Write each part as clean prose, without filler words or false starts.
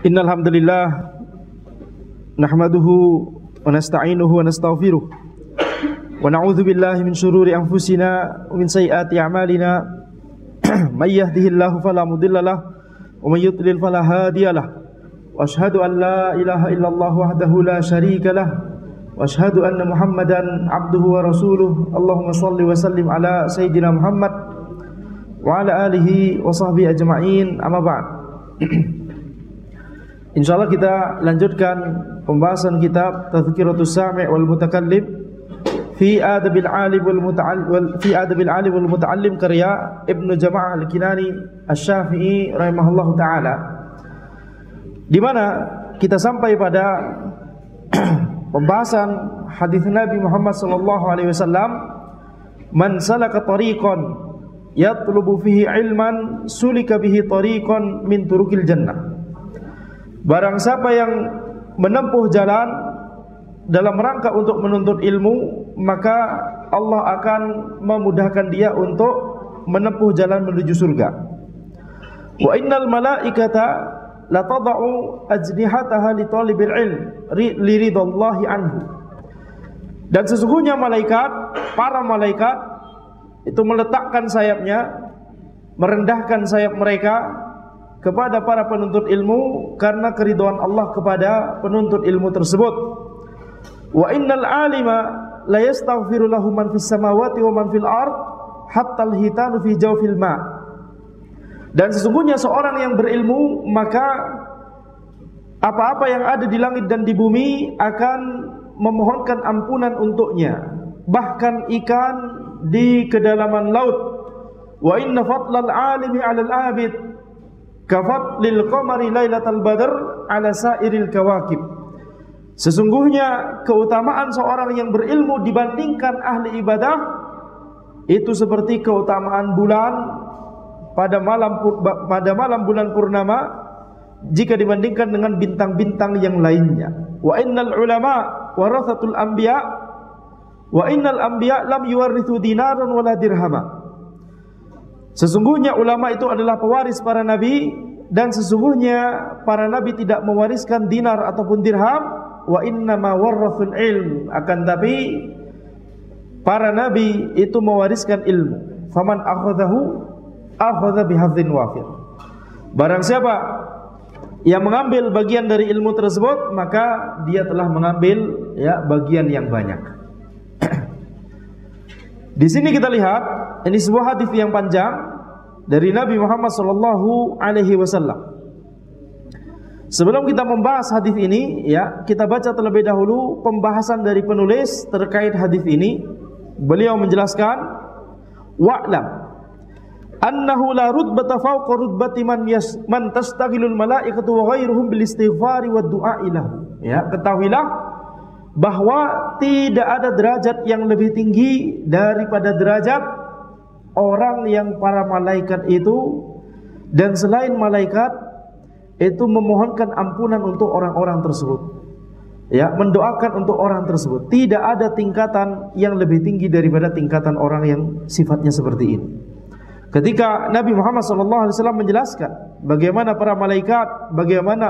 Innal hamdalillah nahmaduhu wa nasta'inuhu wa nastaghfiruh wa na'udzu billahi min shururi anfusina wa min sayyiati a'malina may yahdihillahu fala mudilla lahu wa may yudlil fala hadiya lahu wa asyhadu an la ilaha illallah wahdahu la syarika lahu wa asyhadu anna Muhammadan abduhu wa rasuluh. Allahumma shalli wa sallim ala sayyidina Muhammad wa ala alihi wa sahbihi ajma'in. Amma ba'd. Insyaallah kita lanjutkan pembahasan kitab Tadhkiratus Sami' wal Mutakallim fi Adabil Alim wal Muta'allim karya Ibnu Jama'ah Al-Kinani Asy-Syafi'i rahimahullahu taala, di mana kita sampai pada pembahasan hadis Nabi Muhammad sallallahu alaihi wasallam, man salaka tariqan yatlubu fihi ilman sulika bihi tariqan min turukil jannah. Barang siapa yang menempuh jalan dalam rangka untuk menuntut ilmu, maka Allah akan memudahkan dia untuk menempuh jalan menuju surga. Wa innal malaikata la tad'u ajnihataha li talibil ilm li ridallahi anhu. Dan sesungguhnya para malaikat itu meletakkan sayapnya, merendahkan sayap mereka kepada para penuntut ilmu karena keridhaan Allah kepada penuntut ilmu tersebut. Wa innal alima la yastaghfiru lahu man fis samawati wa man fil ard hatta al-hitanu fi jawfil ma. Dan sesungguhnya seorang yang berilmu, maka apa-apa yang ada di langit dan di bumi akan memohonkan ampunan untuknya, bahkan ikan di kedalaman laut. Wa inna fadlal alimi 'alal 'abid kafadlil qamari lailatal badr 'ala sairil kawakib. Sesungguhnya keutamaan seorang yang berilmu dibandingkan ahli ibadah itu seperti keutamaan bulan pada malam bulan purnama jika dibandingkan dengan bintang-bintang yang lainnya. Wa innal ulama warathatul anbiya wa innal anbiya lam yuwarithu dinaran wala dirhama. Sesungguhnya ulama itu adalah pewaris para nabi, dan sesungguhnya para nabi tidak mewariskan dinar ataupun dirham. Wa innama warathul ilm, akan tapi para nabi itu mewariskan ilmu. Faman akhadhahu akhadha bihadzin wafir. Barang siapa yang mengambil bagian dari ilmu tersebut, maka dia telah mengambil bagian yang banyak. Di sini kita lihat, ini sebuah hadis yang panjang dari Nabi Muhammad sallallahu alaihi wasallam. Sebelum kita membahas hadis ini, kita baca terlebih dahulu pembahasan dari penulis terkait hadis ini. Beliau menjelaskan, wa'lam annahu la rutbata fawqa rutbati man tastaghilul malaikatu wa ghairuhum bil istighfari wad du'a ilahu. Ketahuilah bahwa tidak ada derajat yang lebih tinggi daripada derajat orang yang para malaikat itu, dan selain malaikat itu memohonkan ampunan untuk orang-orang tersebut, mendoakan untuk orang tersebut. Tidak ada tingkatan yang lebih tinggi daripada tingkatan orang yang sifatnya seperti ini. Ketika Nabi Muhammad SAW menjelaskan bagaimana para malaikat, bagaimana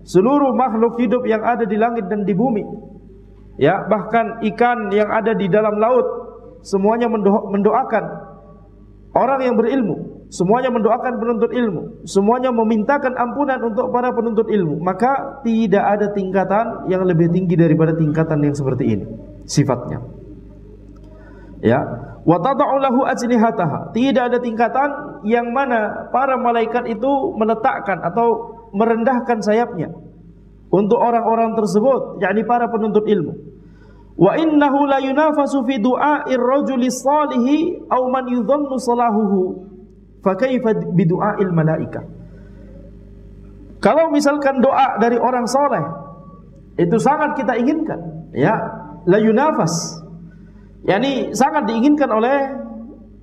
seluruh makhluk hidup yang ada di langit dan di bumi, bahkan ikan yang ada di dalam laut, semuanya mendoakan orang yang berilmu, semuanya mendoakan penuntut ilmu, semuanya memintakan ampunan untuk para penuntut ilmu. Maka tidak ada tingkatan yang lebih tinggi daripada tingkatan yang seperti ini sifatnya. Wa tad'u lahu ajnihataha, tidak ada tingkatan yang mana para malaikat itu meletakkan atau merendahkan sayapnya untuk orang-orang tersebut, yakni para penuntut ilmu. Wa innahu la yunafasu fi du'a'ir rajuli salihi aw man yudhannu salahuhu fa kaifa bi du'a'il malaika. Kalau misalkan doa dari orang soleh itu sangat kita inginkan, la yunafas, yakni sangat diinginkan oleh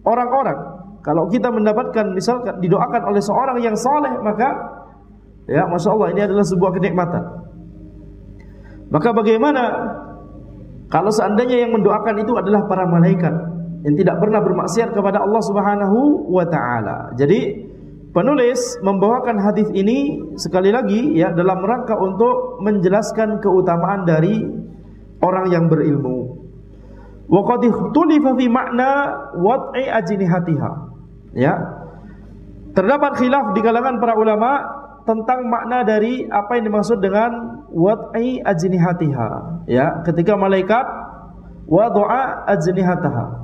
orang-orang. Kalau kita mendapatkan misalkan didoakan oleh seorang yang soleh, maka Masya Allah, ini adalah sebuah kenikmatan. Maka bagaimana kalau seandainya yang mendoakan itu adalah para malaikat yang tidak pernah bermaksiat kepada Allah Subhanahu wa ta'ala. Jadi penulis membawakan hadis ini sekali lagi ya dalam rangka untuk menjelaskan keutamaan dari orang yang berilmu. Wa qad ikhtulifa fi makna wad'i ajnihatiha. Ya. Terdapat khilaf di kalangan para ulama tentang makna dari apa yang dimaksud dengan wad'i ajnihatiha. Ya, ketika malaikat wada'a ajnihataha.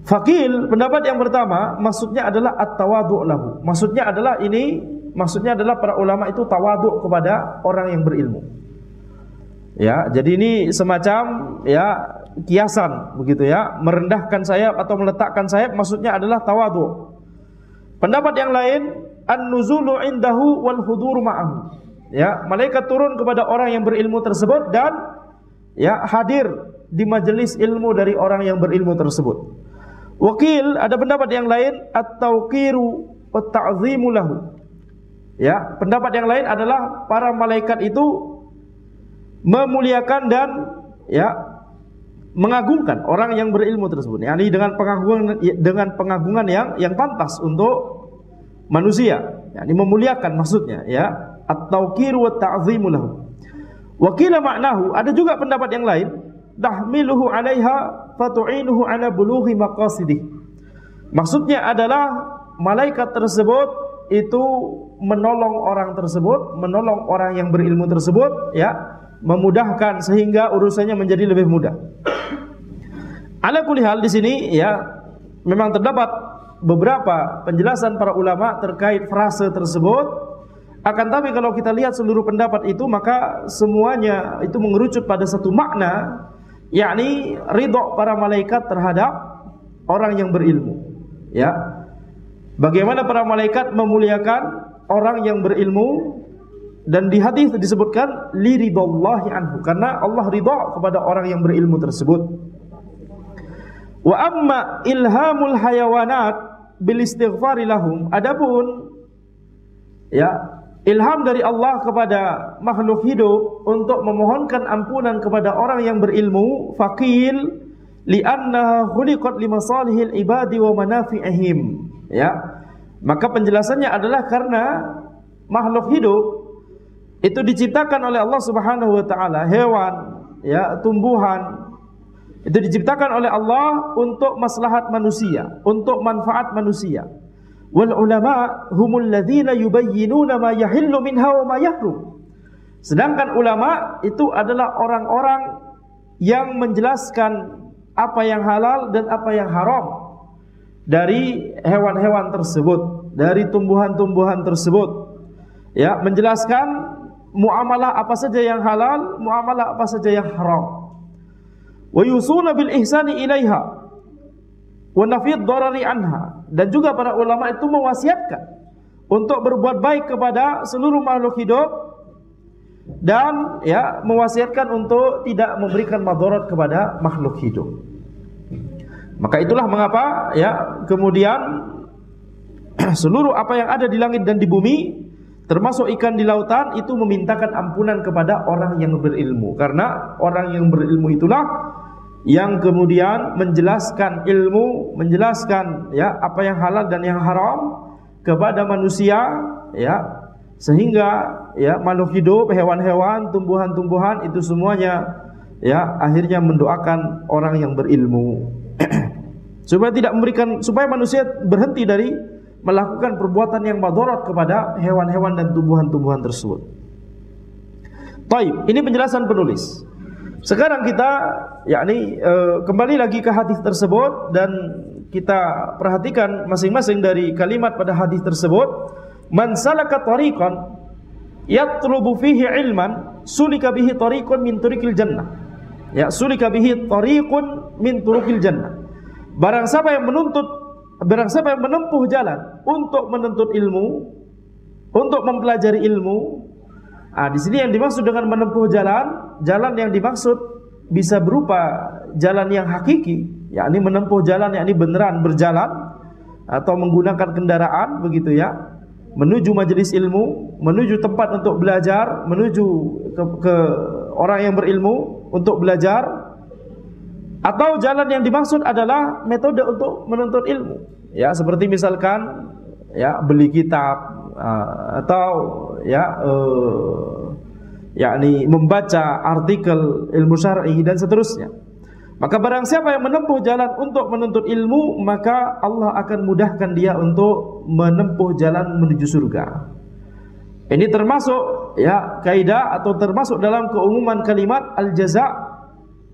Faqil, pendapat yang pertama maksudnya adalah at-tawadhu' lahu. Maksudnya adalah para ulama itu tawadhu' kepada orang yang berilmu. Ya, jadi ini semacam ya kiasan begitu ya, merendahkan sayap atau meletakkan sayap maksudnya adalah tawadhu'. Pendapat yang lain an-nuzulu indahu wal huduru ma'ahu. Ya, malaikat turun kepada orang yang berilmu tersebut dan ya hadir di majelis ilmu dari orang yang berilmu tersebut. Wakil, ada pendapat yang lain at-tauqiru wa ta'zimu lahu. Ya, pendapat yang lain adalah para malaikat itu memuliakan dan ya mengagungkan orang yang berilmu tersebut. Yani dengan pengagungan yang pantas untuk manusia. Yani memuliakan maksudnya ya, at-tauqiru wa ta'zimu lahu. Wakila maknahu, ada juga pendapat yang lain, tahmiluhu 'alaiha fatu'inuhu 'ala bulughi maqasidih. Maksudnya adalah malaikat tersebut itu menolong orang tersebut, menolong orang yang berilmu tersebut ya, memudahkan sehingga urusannya menjadi lebih mudah. Ala kulli hal di sini ya memang terdapat beberapa penjelasan para ulama terkait frase tersebut. Akan tapi kalau kita lihat seluruh pendapat itu maka semuanya itu mengerucut pada satu makna, yakni ridha para malaikat terhadap orang yang berilmu. Ya. Bagaimana para malaikat memuliakan orang yang berilmu, dan di hadis disebutkan li ridallahi anhu, karena Allah ridha kepada orang yang berilmu tersebut. Wa amma ilhamul hayawanat bil istighfari lahum, adapun ya ilham dari Allah kepada makhluk hidup untuk memohonkan ampunan kepada orang yang berilmu, faqil li'annaha khuliqat limasalihil ibadi wa manafi'ihim. Ya. Maka penjelasannya adalah karena makhluk hidup itu diciptakan oleh Allah Subhanahu wa taala, hewan, ya, tumbuhan itu diciptakan oleh Allah untuk maslahat manusia, untuk manfaat manusia. Wal ulama humul ladzina yubayyinuna ma yahillu minha wa ma yahrum. Sedangkan ulama itu adalah orang-orang yang menjelaskan apa yang halal dan apa yang haram dari hewan-hewan tersebut, dari tumbuhan-tumbuhan tersebut. Ya, menjelaskan muamalah apa saja yang halal, muamalah apa saja yang haram. Wa yusuna bil ihsani ilaiha wa nafid darari anha, dan juga para ulama itu mewasiatkan untuk berbuat baik kepada seluruh makhluk hidup dan ya mewasiatkan untuk tidak memberikan madarat kepada makhluk hidup. Maka itulah mengapa ya kemudian seluruh apa yang ada di langit dan di bumi termasuk ikan di lautan itu memintakan ampunan kepada orang yang berilmu, karena orang yang berilmu itulah yang kemudian menjelaskan ilmu, menjelaskan ya apa yang halal dan yang haram kepada manusia, ya, sehingga ya makhluk hidup, hewan-hewan, tumbuhan-tumbuhan itu semuanya ya akhirnya mendoakan orang yang berilmu supaya manusia berhenti dari melakukan perbuatan yang madarat kepada hewan-hewan dan tumbuhan-tumbuhan tersebut. Baik, ini penjelasan penulis. Sekarang kita kembali lagi ke hadis tersebut dan kita perhatikan masing-masing dari kalimat pada hadis tersebut. Man salaka tariqan yatlubu fihi ilman sulika bihi tariqun min turuqil jannah. Ya, sulika bihi tariqun min turuqil jannah. Barang siapa yang menempuh jalan untuk menuntut ilmu, untuk mempelajari ilmu. Di sini yang dimaksud dengan menempuh jalan yang dimaksud bisa berupa jalan yang hakiki, yakni menempuh jalan yakni beneran berjalan atau menggunakan kendaraan begitu ya, menuju majelis ilmu, menuju tempat untuk belajar, menuju ke orang yang berilmu untuk belajar, atau jalan yang dimaksud adalah metode untuk menuntut ilmu. Ya, seperti misalkan ya beli kitab atau ya yakni membaca artikel ilmu syar'i dan seterusnya. Maka barang siapa yang menempuh jalan untuk menuntut ilmu, maka Allah akan mudahkan dia untuk menempuh jalan menuju surga. Ini termasuk ya kaidah atau termasuk dalam keumuman kalimat al-jaza'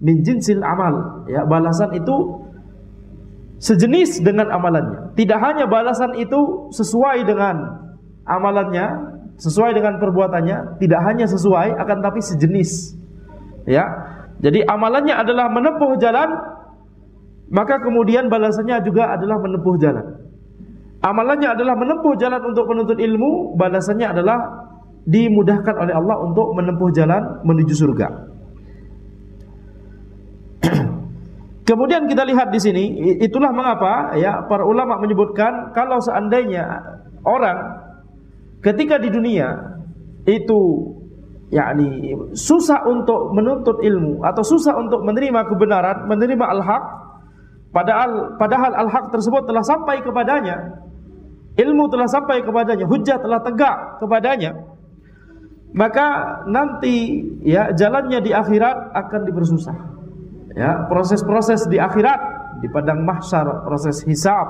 min jinsil amal. Ya, balasan itu sejenis dengan amalannya. Tidak hanya balasan itu sesuai dengan amalannya, sesuai dengan perbuatannya, tidak hanya sesuai, akan tapi sejenis. Ya. Jadi amalannya adalah menempuh jalan, maka kemudian balasannya juga adalah menempuh jalan. Amalannya adalah menempuh jalan untuk menuntut ilmu, balasannya adalah dimudahkan oleh Allah untuk menempuh jalan menuju surga. Kemudian kita lihat di sini, itulah mengapa ya para ulama menyebutkan kalau seandainya orang ketika di dunia itu yakni susah untuk menuntut ilmu atau susah untuk menerima kebenaran, menerima al-haq, padahal al-haq tersebut telah sampai kepadanya, ilmu telah sampai kepadanya, hujjah telah tegak kepadanya, maka nanti ya jalannya di akhirat akan dipersusah. Ya, proses-proses di akhirat, di padang mahsyar, proses hisab,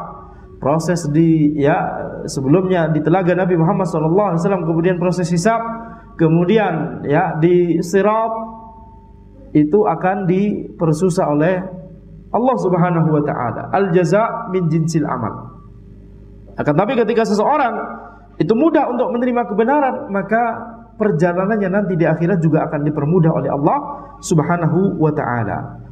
proses di ya sebelumnya di telaga Nabi Muhammad SAW, kemudian proses hisab, kemudian ya di sirat, itu akan dipersusah oleh Allah Subhanahu wa taala. Al-jaza' min jinsil amal. Akan tapi ketika seseorang itu mudah untuk menerima kebenaran, maka perjalanannya nanti di akhirat juga akan dipermudah oleh Allah Subhanahu wa taala.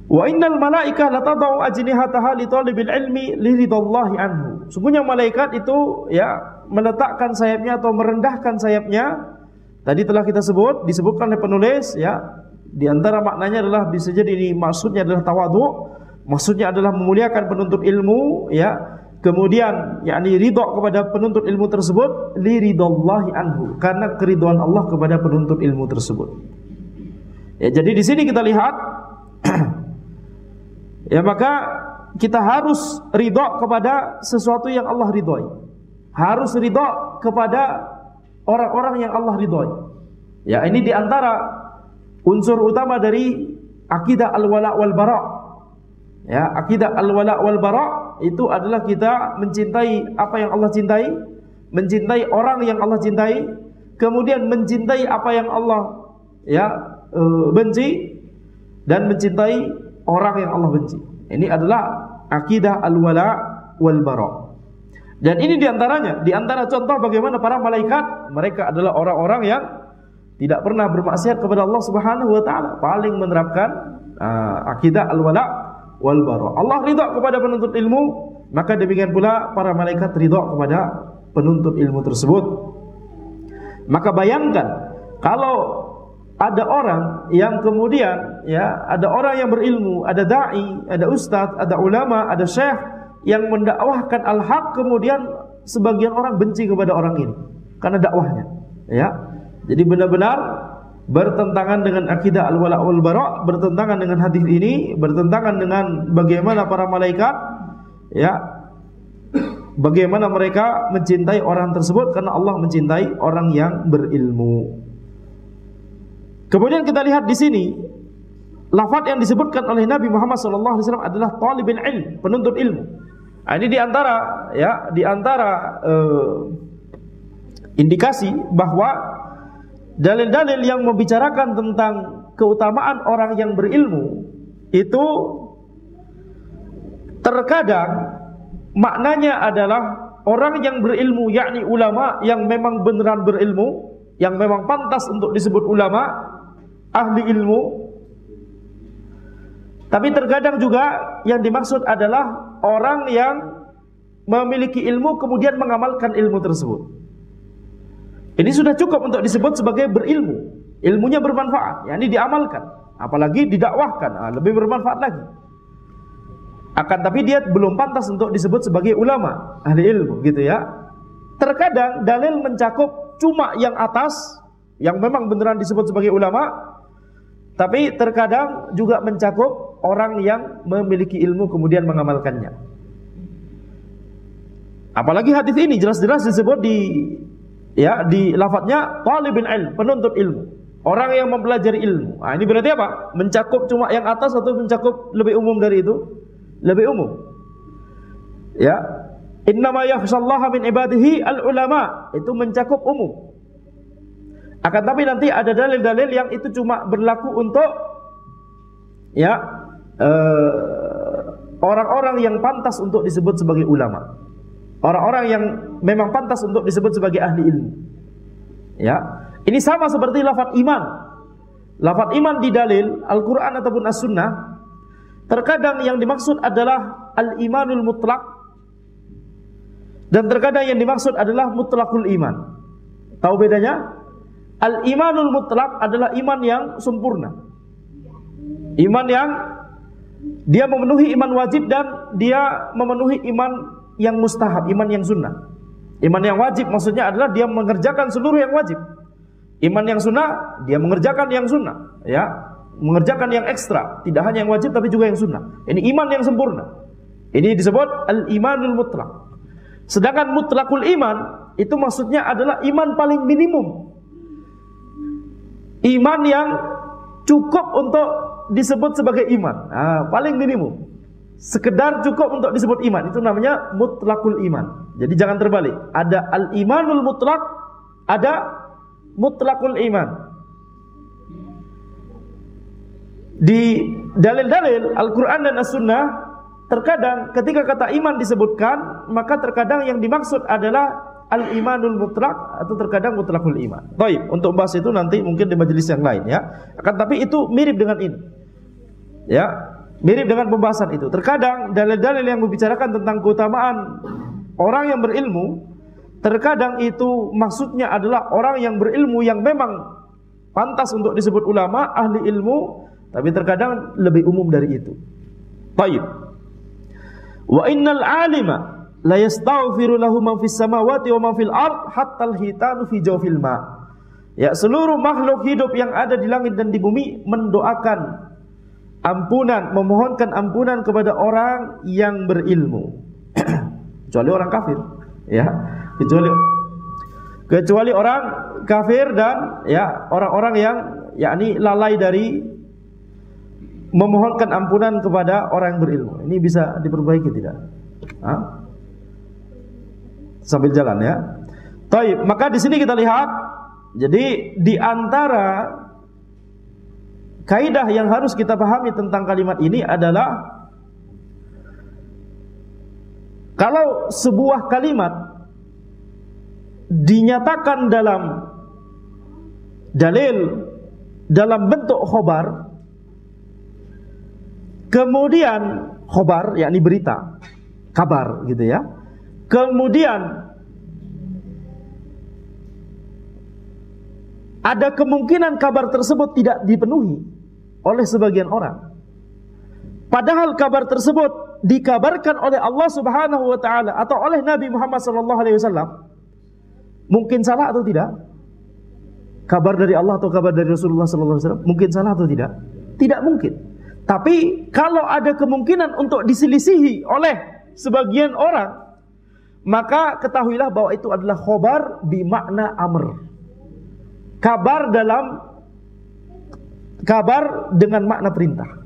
Wa innal malaikah latadau ajnihataha li talibil ilmi li ridallahi anhu. Sungguhnya malaikat itu ya meletakkan sayapnya atau merendahkan sayapnya. Tadi telah kita disebutkan oleh penulis ya, di antara maknanya adalah bisa jadi ini maksudnya adalah tawadhu, maksudnya adalah memuliakan penuntut ilmu ya. Kemudian yakni ridha kepada penuntut ilmu tersebut li ridallahi anhu, karena keridhaan Allah kepada penuntut ilmu tersebut. Ya, jadi di sini kita lihat ya maka kita harus ridha kepada sesuatu yang Allah ridhai. Harus ridha kepada orang-orang yang Allah ridhai. Ya, ini diantara unsur utama dari akidah al-wala wal bara. Ya, akidah al-wala wal bara itu adalah kita mencintai apa yang Allah cintai, mencintai orang yang Allah cintai, kemudian mencintai apa yang Allah ya benci, dan mencintai orang yang Allah benci. Ini adalah akidah al-wala wal bara. Dan ini diantaranya, diantara contoh bagaimana para malaikat, mereka adalah orang-orang yang tidak pernah bermaksiat kepada Allah Subhanahu wa taala, paling menerapkan akidah al-wala wal bara. Allah ridha kepada penuntut ilmu, maka demikian pula para malaikat ridha kepada penuntut ilmu tersebut. Maka bayangkan kalau ada orang yang kemudian ya, ada orang yang berilmu, ada dai, ada ustadz, ada ulama, ada syekh yang mendakwahkan al-haq, kemudian sebagian orang benci kepada orang ini karena dakwahnya. Ya, jadi benar-benar bertentangan dengan akidah al-wala wal bara, bertentangan dengan hadis ini, bertentangan dengan bagaimana para malaikat ya, bagaimana mereka mencintai orang tersebut, karena Allah mencintai orang yang berilmu. Kemudian kita lihat di sini lafaz yang disebutkan oleh Nabi Muhammad SAW adalah talibul ilm, penuntut ilmu. Nah, ini diantara indikasi bahwa dalil-dalil yang membicarakan tentang keutamaan orang yang berilmu itu terkadang maknanya adalah orang yang berilmu, yakni ulama yang memang beneran berilmu, yang memang pantas untuk disebut ulama, ahli ilmu. Tapi terkadang juga yang dimaksud adalah orang yang memiliki ilmu kemudian mengamalkan ilmu tersebut. Ini sudah cukup untuk disebut sebagai berilmu. Ilmunya bermanfaat, yakni diamalkan, apalagi didakwahkan, lebih bermanfaat lagi. Akan tapi dia belum pantas untuk disebut sebagai ulama, ahli ilmu, gitu ya. Terkadang dalil mencakup cuma yang atas, yang memang beneran disebut sebagai ulama, tapi terkadang juga mencakup orang yang memiliki ilmu kemudian mengamalkannya. Apalagi hadis ini jelas-jelas disebut di lafadznya talibul ilm, penuntut ilmu, orang yang mempelajari ilmu. Nah, ini berarti apa? Mencakup cuma yang atas atau mencakup lebih umum dari itu? Lebih umum. Ya. Innama yakhshallaha min ibadihi al-ulama, itu mencakup umum. Akan tapi nanti ada dalil-dalil yang itu cuma berlaku untuk orang-orang yang pantas untuk disebut sebagai ulama. Orang-orang yang memang pantas untuk disebut sebagai ahli ilmu. Ya. Ini sama seperti lafaz iman. Lafaz iman di dalil Al-Qur'an ataupun As-Sunnah, terkadang yang dimaksud adalah al-imanul mutlaq, dan terkadang yang dimaksud adalah mutlaqul iman. Tahu bedanya? Al-imanul mutlaq adalah iman yang sempurna. Iman yang dia memenuhi iman wajib dan dia memenuhi iman yang mustahab, iman yang sunnah. Iman yang wajib maksudnya adalah dia mengerjakan seluruh yang wajib. Iman yang sunnah, dia mengerjakan yang sunnah, ya, mengerjakan yang ekstra, tidak hanya yang wajib tapi juga yang sunnah. Ini iman yang sempurna. Ini disebut al-imanul mutlaq. Sedangkan mutlaqul iman itu maksudnya adalah iman paling minimum. Iman yang cukup untuk disebut sebagai iman. Paling minimum. Sekedar cukup untuk disebut iman, itu namanya mutlaqul iman. Jadi jangan terbalik. Ada al-imanul mutlaq, ada mutlaqul iman. Di dalil-dalil Al-Qur'an dan As-Sunnah, terkadang ketika kata iman disebutkan, maka terkadang yang dimaksud adalah al-imanul mutlaq atau terkadang mutlaqul iman. Baik, untuk bahas itu nanti mungkin di majelis yang lain, ya. Akan tapi itu mirip dengan ini. Ya, mirip dengan pembahasan itu. Terkadang dalil-dalil yang membicarakan tentang keutamaan orang yang berilmu, terkadang itu maksudnya adalah orang yang berilmu yang memang pantas untuk disebut ulama, ahli ilmu, tapi terkadang lebih umum dari itu. Baik. Wa innal alima la yastaghfiru lahu ma fis samawati wa ma fil ard hatta al-hitanu fi jawfil ma. Ya, seluruh makhluk hidup yang ada di langit dan di bumi mendoakan ampunan, memohonkan ampunan kepada orang yang berilmu. Kecuali orang kafir, ya. Kecuali orang kafir dan ya orang-orang yang yakni lalai dari memohonkan ampunan kepada orang yang berilmu. Ini bisa diperbaiki tidak? Sambil jalan, ya. Baik, maka di sini kita lihat, jadi di antara kaidah yang harus kita pahami tentang kalimat ini adalah kalau sebuah kalimat dinyatakan dalam dalil dalam bentuk khobar, kemudian khobar yakni berita, kabar gitu ya. Kemudian ada kemungkinan kabar tersebut tidak dipenuhi oleh sebagian orang. Padahal kabar tersebut dikabarkan oleh Allah Subhanahu wa taala atau oleh Nabi Muhammad sallallahu alaihi wasallam. Mungkin salah atau tidak? Kabar dari Allah atau kabar dari Rasulullah sallallahu alaihi wasallam mungkin salah atau tidak? Tidak mungkin. Tapi kalau ada kemungkinan untuk diselisihi oleh sebagian orang, maka ketahuilah bahwa itu adalah khobar bimakna amr. Kabar dengan makna perintah.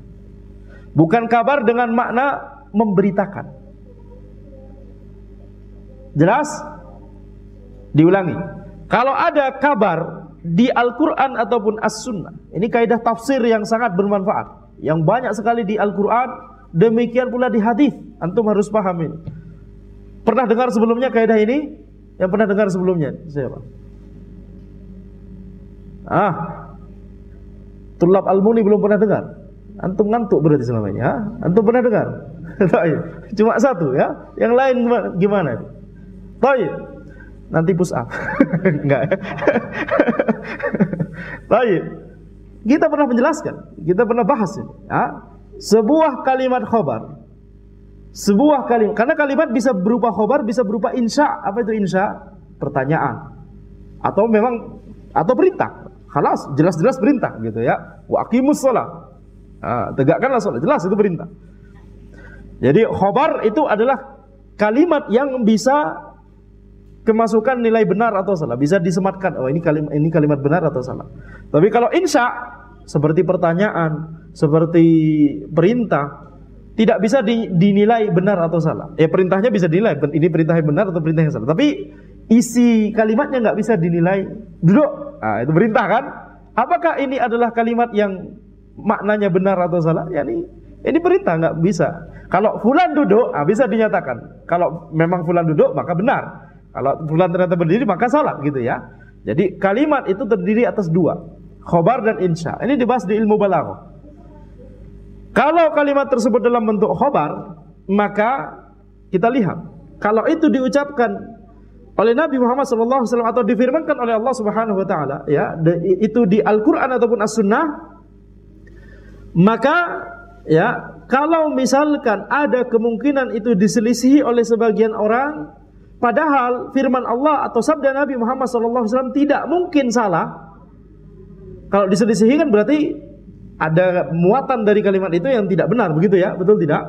Bukan kabar dengan makna memberitakan. Jelas? Diulangi. Kalau ada kabar di Al-Quran ataupun As-Sunnah, ini kaidah tafsir yang sangat bermanfaat, yang banyak sekali di Al-Quran, demikian pula di hadis. Antum harus paham ini. Pernah dengar sebelumnya kaidah ini? Yang pernah dengar sebelumnya siapa? Tulab Al-Muni belum pernah dengar. Antum ngantuk berarti selama ini. Antum pernah dengar? Cuma satu ya. Yang lain gimana? Baik. Nanti push up. Enggak. Baik. Kita pernah menjelaskan, kita pernah bahas ini. Sebuah kalimat khabar. Sebuah kalimat, karena kalimat bisa berupa khabar, bisa berupa insya. Apa itu insya? Pertanyaan. Atau memang perintah. Khalas, jelas-jelas perintah gitu ya. Wa aqimus shalah. Tegakkanlah salat, jelas itu perintah. Jadi khabar itu adalah kalimat yang bisa kemasukan nilai benar atau salah, bisa disematkan, oh ini kalimat benar atau salah. Tapi kalau insya seperti pertanyaan, seperti perintah, tidak bisa dinilai benar atau salah. Ya perintahnya bisa dinilai, ini perintahnya benar atau perintahnya salah. Tapi isi kalimatnya nggak bisa dinilai. Duduk, nah, itu perintah kan? Apakah ini adalah kalimat yang maknanya benar atau salah? Ya ini perintah, nggak bisa. Kalau fulan duduk, bisa dinyatakan. Kalau memang fulan duduk, maka benar. Kalau fulan ternyata berdiri, maka salah, gitu ya. Jadi kalimat itu terdiri atas dua, khobar dan insya. Ini dibahas di ilmu balaghah. Kalau kalimat tersebut dalam bentuk khobar, maka kita lihat, kalau itu diucapkan oleh Nabi Muhammad SAW atau difirmankan oleh Allah Subhanahu Wa Taala, ya, itu di Al-Quran ataupun As-Sunnah, maka ya, kalau misalkan ada kemungkinan itu diselisihi oleh sebagian orang, padahal firman Allah atau sabda Nabi Muhammad SAW tidak mungkin salah. Kalau diselisihi kan berarti ada muatan dari kalimat itu yang tidak benar, begitu ya? Betul tidak?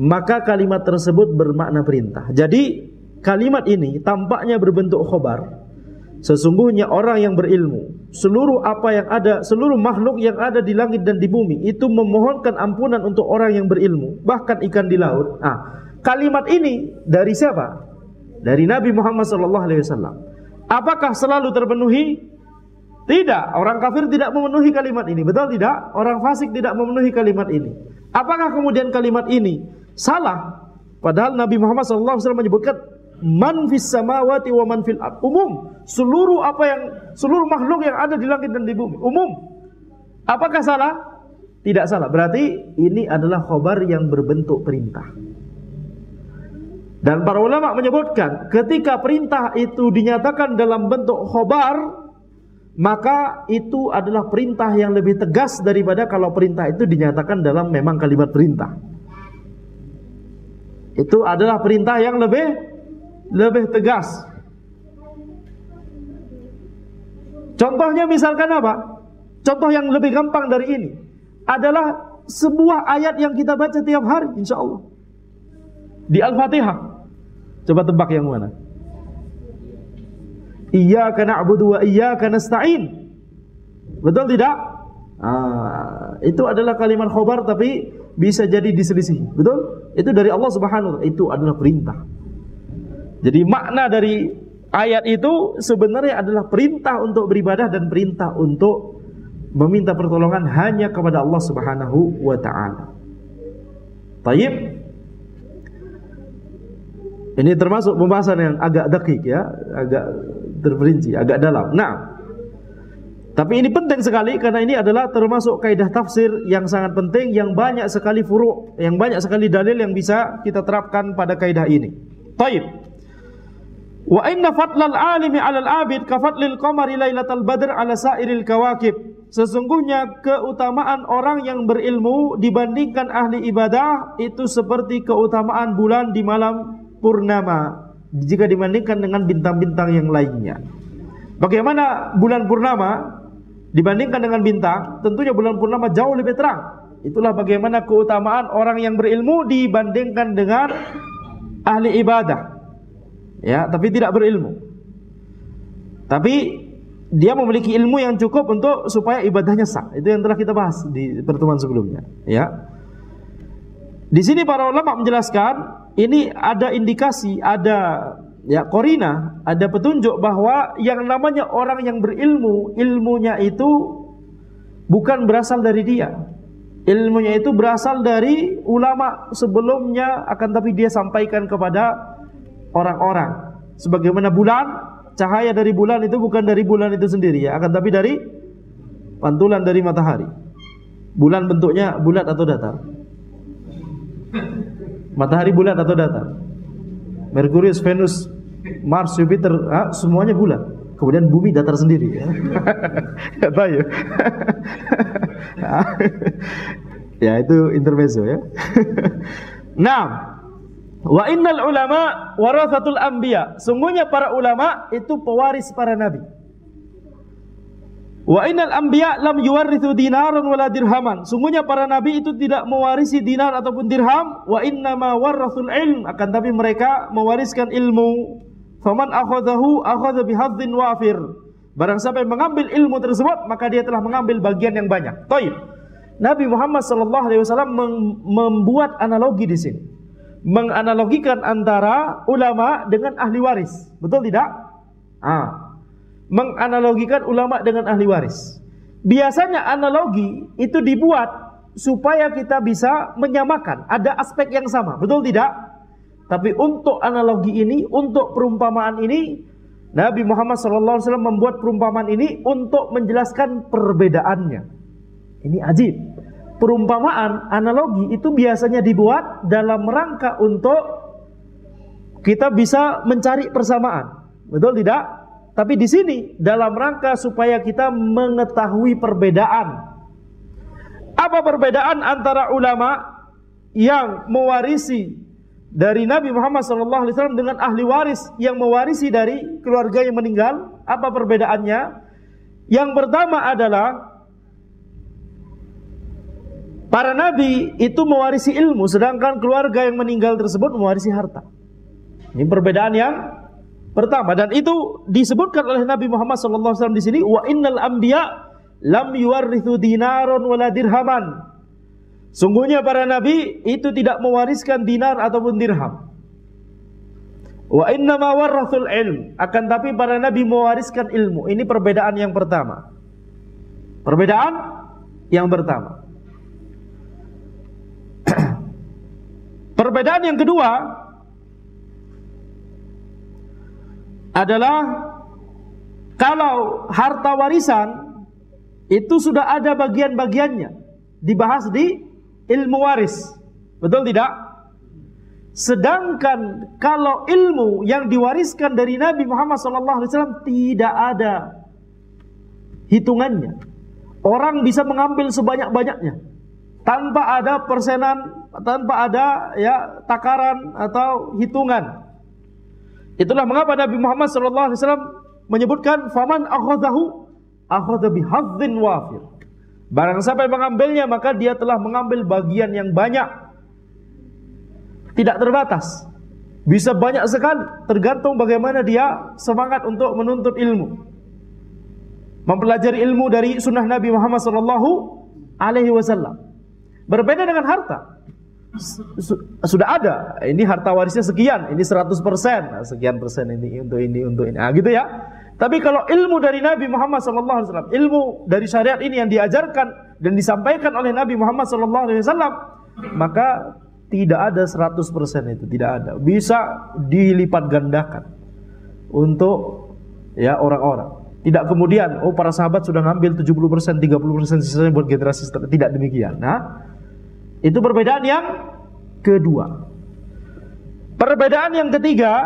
Maka kalimat tersebut bermakna perintah. Jadi kalimat ini tampaknya berbentuk khobar. Sesungguhnya orang yang berilmu, seluruh apa yang ada, seluruh makhluk yang ada di langit dan di bumi, itu memohonkan ampunan untuk orang yang berilmu, bahkan ikan di laut. Kalimat ini dari siapa? Dari Nabi Muhammad SAW. Apakah selalu terpenuhi? Tidak. Orang kafir tidak memenuhi kalimat ini. Betul tidak? Orang fasik tidak memenuhi kalimat ini. Apakah kemudian kalimat ini salah? Padahal Nabi Muhammad SAW menyebutkan man fis samawati wa man fil ard, umum. Seluruh makhluk yang ada di langit dan di bumi, umum. Apakah salah? Tidak salah. Berarti ini adalah khobar yang berbentuk perintah. Dan para ulama menyebutkan ketika perintah itu dinyatakan dalam bentuk khobar, maka itu adalah perintah yang lebih tegas daripada kalau perintah itu dinyatakan dalam memang kalimat perintah. Itu adalah perintah yang lebih tegas. Contohnya misalkan apa? Contoh yang lebih gampang dari ini adalah sebuah ayat yang kita baca tiap hari, insya Allah, di Al-Fatihah. Coba tebak yang mana? Iyyaka na'budu wa iyyaka nasta'in. Betul tidak? Itu adalah kalimat khobar tapi bisa jadi diselisih. Betul? Itu dari Allah Subhanahu wa taala. Itu adalah perintah. Jadi makna dari ayat itu sebenarnya adalah perintah untuk beribadah dan perintah untuk meminta pertolongan hanya kepada Allah Subhanahu wa taala. Tayyib. Ini termasuk pembahasan yang agak dakik ya, agak terperinci, agak dalam. Nah, tapi ini penting sekali karena ini adalah termasuk kaidah tafsir yang sangat penting, yang banyak sekali furu', yang banyak sekali dalil yang bisa kita terapkan pada kaidah ini. Taib. Wa inna fadlal alimi 'alal 'abid ka fadlil qamari lailatal badr 'ala sairil kawakib. Sesungguhnya keutamaan orang yang berilmu dibandingkan ahli ibadah itu seperti keutamaan bulan di malam purnama jika dibandingkan dengan bintang-bintang yang lainnya. Bagaimana bulan purnama dibandingkan dengan bintang? Tentunya bulan purnama jauh lebih terang. Itulah bagaimana keutamaan orang yang berilmu dibandingkan dengan ahli ibadah. Ya, tapi tidak berilmu. Tapi dia memiliki ilmu yang cukup untuk supaya ibadahnya sah. Itu yang telah kita bahas di pertemuan sebelumnya, ya. Di sini para ulama menjelaskan ini ada indikasi, ada ya qarina, ada petunjuk bahwa yang namanya orang yang berilmu, ilmunya itu bukan berasal dari dia. Ilmunya itu berasal dari ulama sebelumnya, akan tapi dia sampaikan kepada orang-orang. Sebagaimana bulan, cahaya dari bulan itu bukan dari bulan itu sendiri ya, akan tapi dari pantulan dari matahari. Bulan bentuknya bulat atau datar? Matahari bulat atau datar? Merkurius, Venus, Mars, Jupiter, semuanya bulat. Kemudian bumi datar sendiri ya. Baik. Ya itu intermezzo ya. Nah, wa innal ulama warathatul anbiya. Sungguhnya para ulama itu pewaris para nabi. Wa innal anbiya lam yuwarrithu dinaran wala dirhaman. Sungguhnya para nabi itu tidak mewarisi dinar ataupun dirham. Wa innama warrathul ilm, akan tapi mereka mewariskan ilmu. Faman akhadhahu akhadha bihadzin wafir. Barang siapa yang mengambil ilmu tersebut, maka dia telah mengambil bagian yang banyak. Taib. Nabi Muhammad sallallahu alaihi wasallam membuat analogi di sini. Menganalogikan antara ulama dengan ahli waris. Betul tidak? Menganalogikan ulama dengan ahli waris. Biasanya analogi itu dibuat supaya kita bisa menyamakan, ada aspek yang sama, betul tidak? Tapi untuk analogi ini, untuk perumpamaan ini, Nabi Muhammad SAW membuat perumpamaan ini untuk menjelaskan perbedaannya. Ini ajib. Perumpamaan, analogi itu biasanya dibuat dalam rangka untuk kita bisa mencari persamaan, betul tidak? Tapi di sini dalam rangka supaya kita mengetahui perbedaan. Apa perbedaan antara ulama yang mewarisi dari Nabi Muhammad SAW dengan ahli waris yang mewarisi dari keluarga yang meninggal? Apa perbedaannya? Yang pertama adalah para nabi itu mewarisi ilmu, sedangkan keluarga yang meninggal tersebut mewarisi harta. Ini perbedaan yang pertama, dan itu disebutkan oleh Nabi Muhammad SAW di sini. Wa innal anbiya lam yuwarrithu dinaron wala dirhaman. Sungguhnya para nabi itu tidak mewariskan dinar ataupun dirham. Wa innama warrathul ilm, akan tapi para nabi mewariskan ilmu. Ini perbedaan yang pertama. Perbedaan yang pertama. Perbedaan yang kedua adalah kalau harta warisan itu sudah ada bagian-bagiannya dibahas di ilmu waris, betul tidak? Sedangkan kalau ilmu yang diwariskan dari Nabi Muhammad SAW tidak ada hitungannya. Orang bisa mengambil sebanyak-banyaknya tanpa ada persenan, tanpa ada takaran atau hitungan. Itulah mengapa Nabi Muhammad SAW menyebutkan faman akhadhahu akhadha bihadzin wafir. Barang siapa yang mengambilnya, maka dia telah mengambil bagian yang banyak, tidak terbatas, bisa banyak sekali, tergantung bagaimana dia semangat untuk menuntut ilmu, mempelajari ilmu dari sunnah Nabi Muhammad SAW. Berbeda dengan harta. Sudah ada, ini harta warisnya sekian, ini 100%, sekian persen ini untuk ini, gitu ya. Tapi kalau ilmu dari Nabi Muhammad SAW, ilmu dari syariat ini yang diajarkan dan disampaikan oleh Nabi Muhammad SAW, maka tidak ada 100% itu, tidak ada. Bisa dilipat gandakan untuk orang-orang. Tidak kemudian, para sahabat sudah ngambil 70%, 30% sisanya buat generasi seterusnya. Tidak demikian. Nah, itu perbedaan yang kedua. Perbedaan yang ketiga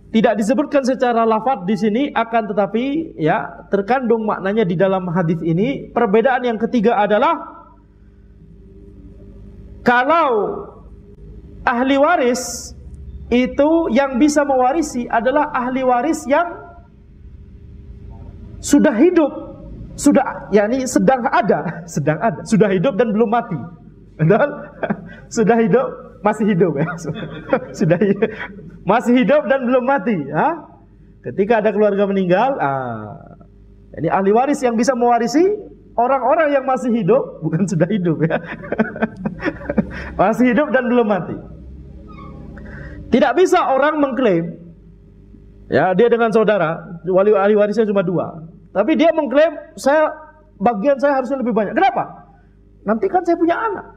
tidak disebutkan secara lafaz di sini, akan tetapi terkandung maknanya di dalam hadis ini. Perbedaan yang ketiga adalah kalau ahli waris itu yang bisa mewarisi adalah ahli waris yang sudah hidup, sedang ada, sudah hidup dan belum mati. Betul? Sudah hidup, masih hidup ya. Sudah masih hidup dan belum mati. Ketika ada keluarga meninggal, ini ahli waris yang bisa mewarisi orang-orang yang masih hidup, bukan sudah hidup ya. Masih hidup dan belum mati. Tidak bisa orang mengklaim, dia dengan saudara, ahli warisnya cuma 2, tapi dia mengklaim bagian saya harusnya lebih banyak. Kenapa? Nanti kan saya punya anak.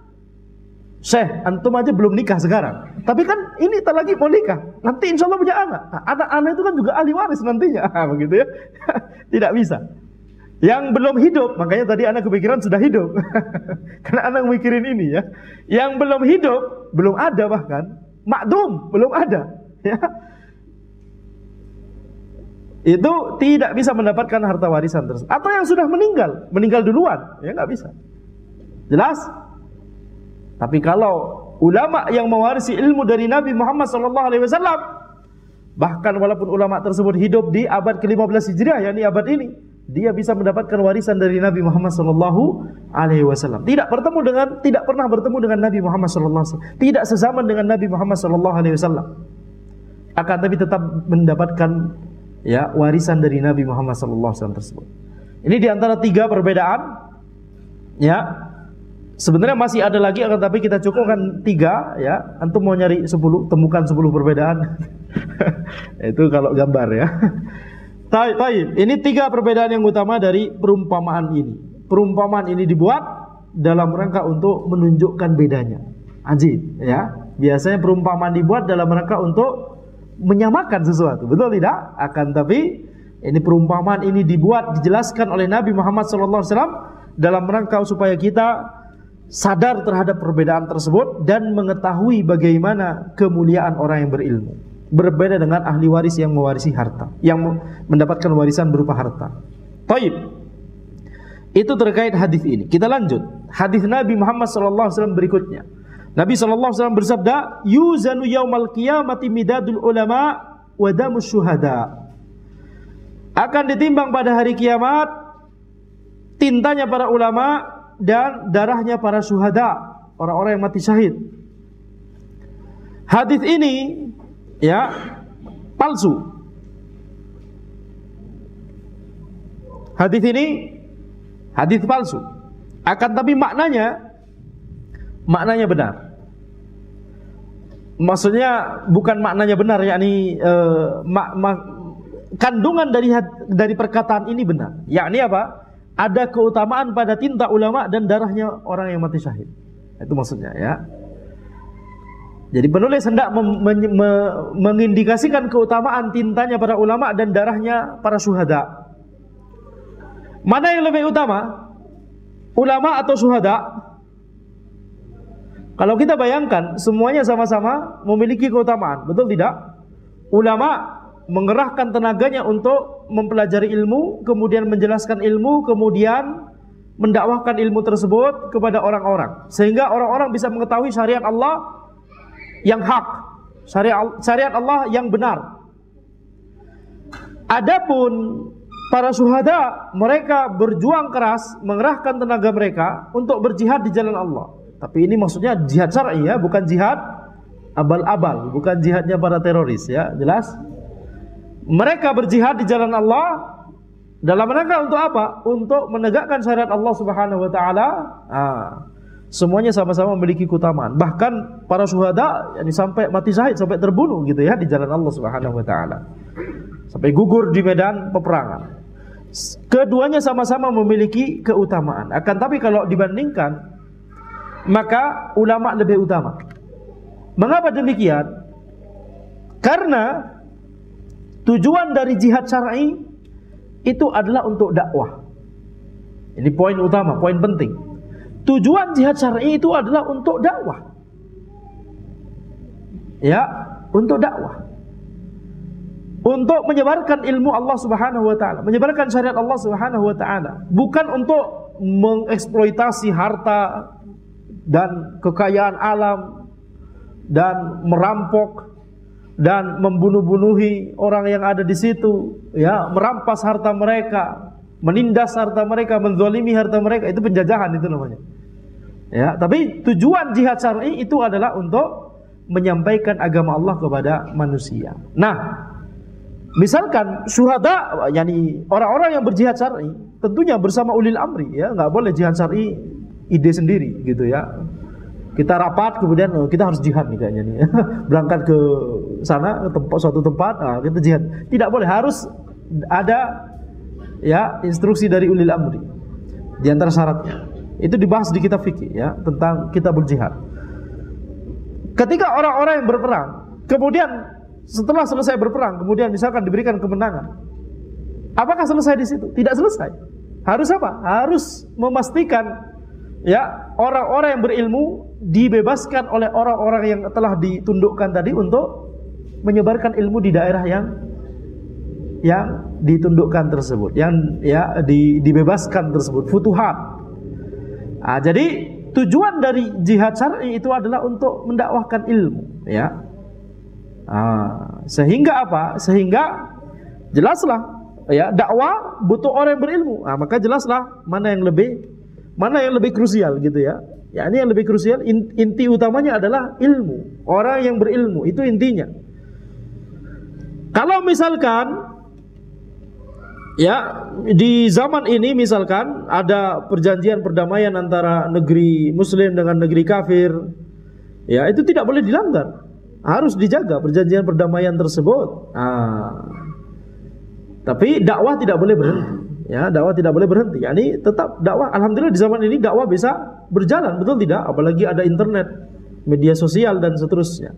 Syekh, antum aja belum nikah sekarang, tapi kan ini tak lagi mau nikah, nanti insya Allah punya anak. Anak-anak itu kan juga ahli waris nantinya, begitu ya. Tidak bisa. Yang belum hidup, makanya tadi anak kepikiran sudah hidup. Karena anak mikirin ini ya. Yang belum hidup, belum ada bahkan, makdum, belum ada. Ya. Itu tidak bisa mendapatkan harta warisan tersebut. Atau yang sudah meninggal duluan, ya nggak bisa. Jelas? Tapi kalau ulama yang mewarisi ilmu dari Nabi Muhammad SAW, bahkan walaupun ulama tersebut hidup di abad ke-15 Hijriah, yakni abad ini, dia bisa mendapatkan warisan dari Nabi Muhammad SAW. Tidak pernah bertemu dengan Nabi Muhammad SAW. Tidak sezaman dengan Nabi Muhammad SAW. Akan tapi tetap mendapatkan ya warisan dari Nabi Muhammad SAW tersebut. Ini diantara 3 perbedaan. Ya, sebenarnya masih ada lagi, akan tapi kita cukupkan 3. Ya, antum mau nyari 10, temukan 10 perbedaan. Itu kalau gambar ya. Taib. Ini 3 perbedaan yang utama dari perumpamaan ini. Perumpamaan ini dibuat dalam rangka untuk menunjukkan bedanya. Ajib, ya. Biasanya perumpamaan dibuat dalam rangka untuk menyamakan sesuatu, betul tidak? Akan tapi ini perumpamaan ini dijelaskan oleh Nabi Muhammad SAW dalam rangka supaya kita sadar terhadap perbedaan tersebut dan mengetahui bagaimana kemuliaan orang yang berilmu. Berbeda dengan ahli waris yang mewarisi harta, yang mendapatkan warisan berupa harta. Taib. Itu terkait hadis ini. Kita lanjut. Hadis Nabi Muhammad SAW berikutnya. Nabi SAW bersabda, "Yuzanu yaumal qiyamati midadul ulama wa damus syuhada." Akan ditimbang pada hari kiamat tintanya para ulama dan darahnya para syuhada, orang-orang yang mati syahid. Hadis ini ya palsu. Hadis ini hadis palsu. Akan tapi maknanya benar. Maksudnya bukan maknanya benar, yakni kandungan dari perkataan ini benar. Yakni apa? Ada keutamaan pada tinta ulama dan darahnya orang yang mati syahid. Itu maksudnya ya. Jadi penulis hendak mengindikasikan keutamaan tintanya para ulama dan darahnya para syuhada. Mana yang lebih utama? Ulama atau syuhada? Kalau kita bayangkan semuanya sama-sama memiliki keutamaan, betul tidak? Ulama mengerahkan tenaganya untuk mempelajari ilmu, kemudian menjelaskan ilmu, kemudian mendakwahkan ilmu tersebut kepada orang-orang, sehingga orang-orang bisa mengetahui syariat Allah yang hak, syariat Allah yang benar. Adapun para syuhada, mereka berjuang keras, mengerahkan tenaga mereka untuk berjihad di jalan Allah. Tapi ini maksudnya jihad syar'i ya, bukan jihad abal-abal, bukan jihadnya para teroris ya, jelas? Mereka berjihad di jalan Allah dalam rangka untuk apa? Untuk menegakkan syariat Allah Subhanahu wa taala. Semuanya sama-sama memiliki keutamaan. Bahkan para syuhada yani sampai mati syahid, sampai terbunuh gitu ya di jalan Allah Subhanahu wa taala. Sampai gugur di medan peperangan. Keduanya sama-sama memiliki keutamaan. Akan tapi kalau dibandingkan, maka ulama lebih utama. Mengapa demikian? Karena tujuan dari jihad syar'i itu adalah untuk dakwah. Ini poin utama, poin penting. Tujuan jihad syar'i itu adalah untuk dakwah. Ya, untuk dakwah. Untuk menyebarkan ilmu Allah Subhanahu wa taala, menyebarkan syariat Allah Subhanahu wa taala, bukan untuk mengeksploitasi harta dan kekayaan alam dan merampok dan membunuh-bunuhi orang yang ada di situ, ya, merampas harta mereka, menindas harta mereka, menzalimi harta mereka, itu penjajahan itu namanya. Ya, tapi tujuan jihad syar'i itu adalah untuk menyampaikan agama Allah kepada manusia. Nah, misalkan syuhada, yakni orang-orang yang berjihad syar'i, tentunya bersama ulil amri, ya, nggak boleh jihad syar'i ide sendiri, gitu ya. Kita rapat kemudian kita harus jihad nih kayaknya nih, berangkat ke sana ke suatu tempat, kita jihad. Tidak boleh, harus ada ya instruksi dari ulil amri. Di antara syaratnya itu dibahas di kitab fikih ya tentang kitabul jihad. Ketika orang-orang yang berperang, kemudian setelah selesai berperang, kemudian misalkan diberikan kemenangan, apakah selesai di situ? Tidak selesai. Harus apa? Harus memastikan ya orang-orang yang berilmu dibebaskan oleh orang-orang yang telah ditundukkan tadi untuk menyebarkan ilmu di daerah yang ditundukkan tersebut, yang ya dibebaskan tersebut, futuhat. Jadi tujuan dari jihad syar'i itu adalah untuk mendakwahkan ilmu, ya. Sehingga apa? Sehingga jelaslah ya dakwah butuh orang yang berilmu. Nah, maka jelaslah mana yang lebih krusial gitu ya. Ya, ini yang lebih krusial, inti utamanya adalah ilmu. Orang yang berilmu itu intinya. Kalau misalkan ya di zaman ini misalkan ada perjanjian perdamaian antara negeri muslim dengan negeri kafir, ya itu tidak boleh dilanggar. Harus dijaga perjanjian perdamaian tersebut. Tapi dakwah tidak boleh berhenti. Ya, dakwah tidak boleh berhenti. Yani tetap dakwah. Alhamdulillah di zaman ini dakwah bisa berjalan, betul tidak? Apalagi ada internet, media sosial dan seterusnya.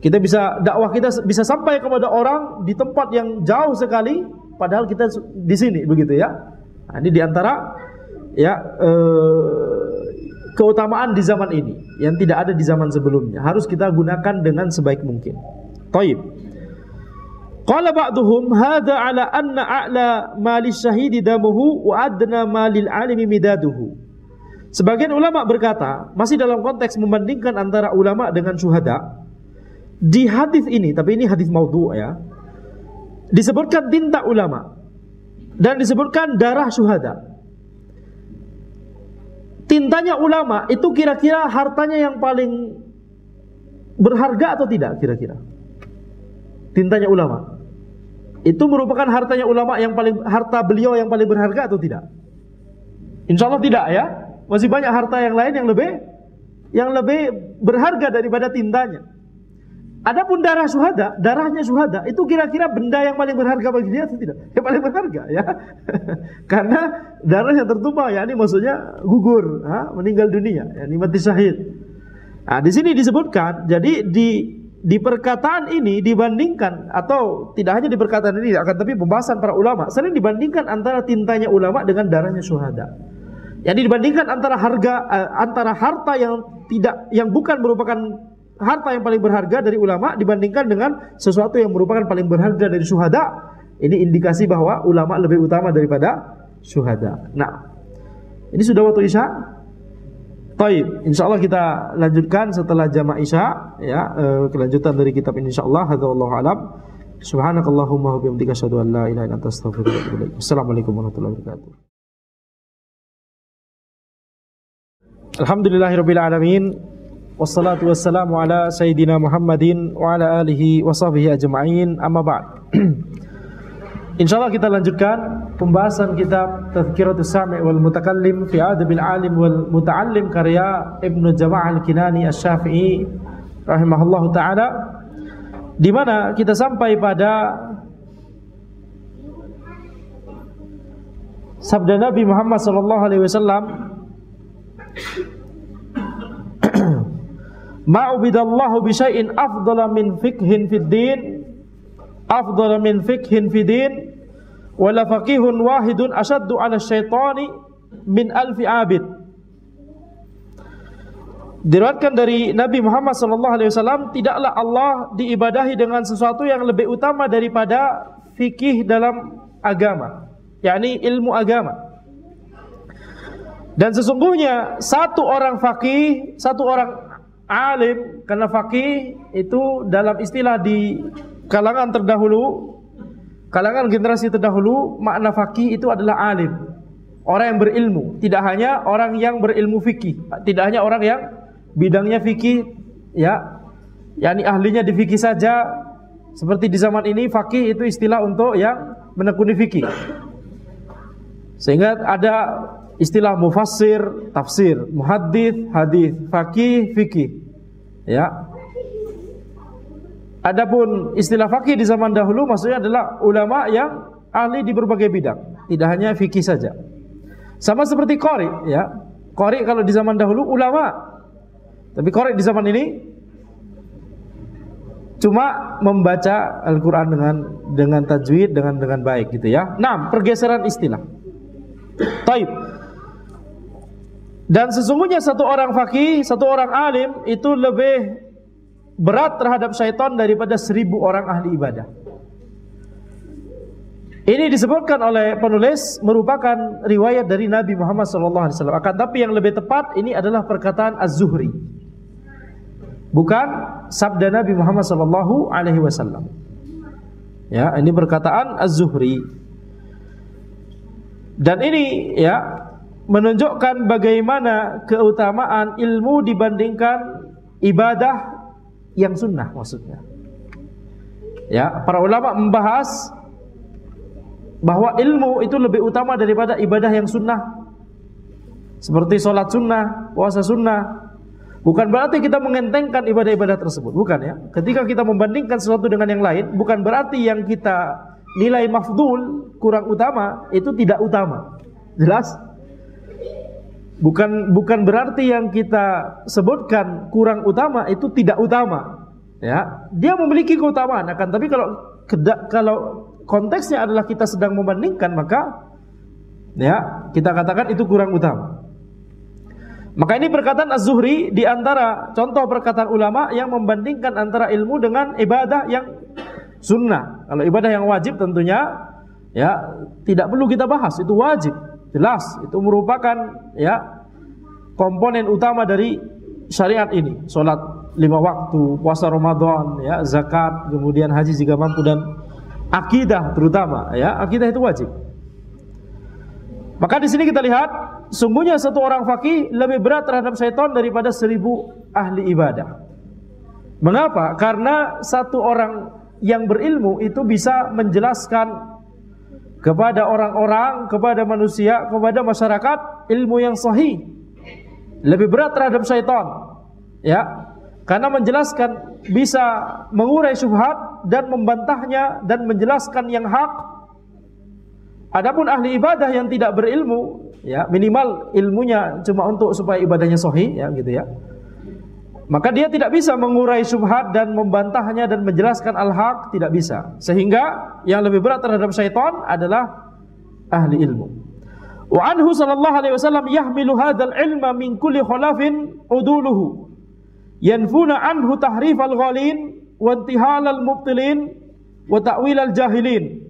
Kita dakwah kita bisa sampai kepada orang di tempat yang jauh sekali, padahal kita di sini, begitu ya. Nah, ini diantara ya keutamaan di zaman ini yang tidak ada di zaman sebelumnya. Harus kita gunakan dengan sebaik mungkin. Taib. Qala ba'duhum hadza ala anna a'la mali syahidi damuhu wa adna malil alimi midaduhu. Sebagian ulama berkata, masih dalam konteks membandingkan antara ulama dengan syuhada. Di hadis ini, tapi ini hadis maudhu' ya. Disebutkan tinta ulama dan disebutkan darah syuhada. Tintanya ulama itu kira-kira hartanya yang paling berharga atau tidak kira-kira? Tintanya ulama itu merupakan hartanya ulama harta beliau yang paling berharga atau tidak? Insya Allah tidak ya. Masih banyak harta yang lain yang lebih berharga daripada tintanya. Adapun darahnya syuhada itu kira-kira benda yang paling berharga bagi dia atau tidak? Yang paling berharga ya. Karena darahnya tertumpah, ya ini maksudnya gugur, meninggal dunia, ya ini mati syahid. Nah, di sini disebutkan, jadi di perkataan ini dibandingkan, atau tidak hanya di perkataan ini, akan tapi pembahasan para ulama sering dibandingkan antara tintanya ulama dengan darahnya syuhada. Jadi dibandingkan antara harta yang bukan merupakan harta yang paling berharga dari ulama dibandingkan dengan sesuatu yang merupakan paling berharga dari syuhada. Ini indikasi bahwa ulama lebih utama daripada syuhada. Nah, ini sudah waktu Isya. Baik, insyaallah kita lanjutkan setelah jamaah Isya ya, kelanjutan dari kitab ini insyaallah. Hadza wallahu alam. Subhanakallahumma wa bihamdika asyhadu an la ilaha illa anta astaghfiruka wa atubu ilaik. Assalamualaikum warahmatullahi wabarakatuh. Alhamdulillahirabbil alamin. Wassalatu wassalamu ala sayyidina Muhammadin wa ala alihi wa sahbihi ajma'in. Amma ba'd. Insyaallah kita lanjutkan pembahasan kitab Tadhkiratus Sami' wal Mutakallim fi Adabil Alim wal Muta'allim karya Ibnu Jama'ah Al-Kinani Asy-Syafi'i rahimahullahu taala, di mana kita sampai pada sabda Nabi Muhammad sallallahu alaihi wasallam, ma'ubidallahu bi syai'in afdala min fikhin fid din, afdala min fikhin fid din, wala faqihun wahidun asyaddu 'ala syaitani min alfi 'abid. Diriwayatkan dari Nabi Muhammad sallallahu alaihi wasallam, tidaklah Allah diibadahi dengan sesuatu yang lebih utama daripada fikih dalam agama, yakni ilmu agama. Dan sesungguhnya satu orang faqih, satu orang alim, karena faqih itu dalam istilah di kalangan terdahulu, kalangan generasi terdahulu, makna faqih itu adalah alim, orang yang berilmu. Tidak hanya orang yang berilmu fikih, tidak hanya orang yang bidangnya fikih ya, yakni ahlinya di fikih saja. Seperti di zaman ini faqih itu istilah untuk yang menekuni fikih, sehingga ada istilah mufassir, tafsir, muhaddits, hadis, faqih, fikih. Ya. Adapun istilah faqih di zaman dahulu maksudnya adalah ulama yang ahli di berbagai bidang, tidak hanya fikih saja. Sama seperti qari, ya. Qari kalau di zaman dahulu ulama, tapi qari di zaman ini cuma membaca Al-Qur'an dengan tajwid, dengan baik gitu ya. Nah, pergeseran istilah. Taib. Dan sesungguhnya satu orang faqih, satu orang alim itu lebih berat terhadap syaitan daripada 1000 orang ahli ibadah. Ini disebutkan oleh penulis merupakan riwayat dari Nabi Muhammad SAW. Akan tapi yang lebih tepat ini adalah perkataan Az-Zuhri, bukan sabda Nabi Muhammad SAW. Ya, ini perkataan Az-Zuhri. Dan ini ya menunjukkan bagaimana keutamaan ilmu dibandingkan ibadah yang sunnah maksudnya. Ya, para ulama membahas bahwa ilmu itu lebih utama daripada ibadah yang sunnah. Seperti sholat sunnah, puasa sunnah. Bukan berarti kita mengentengkan ibadah-ibadah tersebut, bukan ya. Ketika kita membandingkan sesuatu dengan yang lain, bukan berarti yang kita nilai mafdul kurang utama itu tidak utama. Jelas? Bukan berarti yang kita sebutkan kurang utama itu tidak utama. Ya, dia memiliki keutamaan akan, tapi kalau konteksnya adalah kita sedang membandingkan, maka ya kita katakan itu kurang utama. Maka ini perkataan Az-Zuhri di antara contoh perkataan ulama yang membandingkan antara ilmu dengan ibadah yang sunnah. Kalau ibadah yang wajib tentunya ya tidak perlu kita bahas, itu wajib. Jelas itu merupakan ya komponen utama dari syariat ini. Salat 5 waktu, puasa Ramadan, ya, zakat, kemudian haji jika mampu, dan akidah terutama ya, akidah itu wajib. Maka di sini kita lihat sungguhnya satu orang faqih lebih berat terhadap syaitan daripada 1000 ahli ibadah. Mengapa? Karena satu orang yang berilmu itu bisa menjelaskan kepada orang-orang, kepada manusia, kepada masyarakat ilmu yang sahih. Lebih berat terhadap syaitan. Ya. Karena menjelaskan bisa mengurai syubhat dan membantahnya dan menjelaskan yang hak. Adapun ahli ibadah yang tidak berilmu, ya minimal ilmunya cuma untuk supaya ibadahnya sahih, ya gitu ya. Maka dia tidak bisa mengurai syubhat dan membantahnya dan menjelaskan al-haq, tidak bisa. Sehingga yang lebih berat terhadap syaitan adalah ahli ilmu. Wa anhu sallallahu alaihi wasallam yahmilu hadzal ilma min kulli khulafin uduluhu yanfuna anhu tahrif al-ghalin wa intihal al-mubtilin wa ta'wil al-jahilin.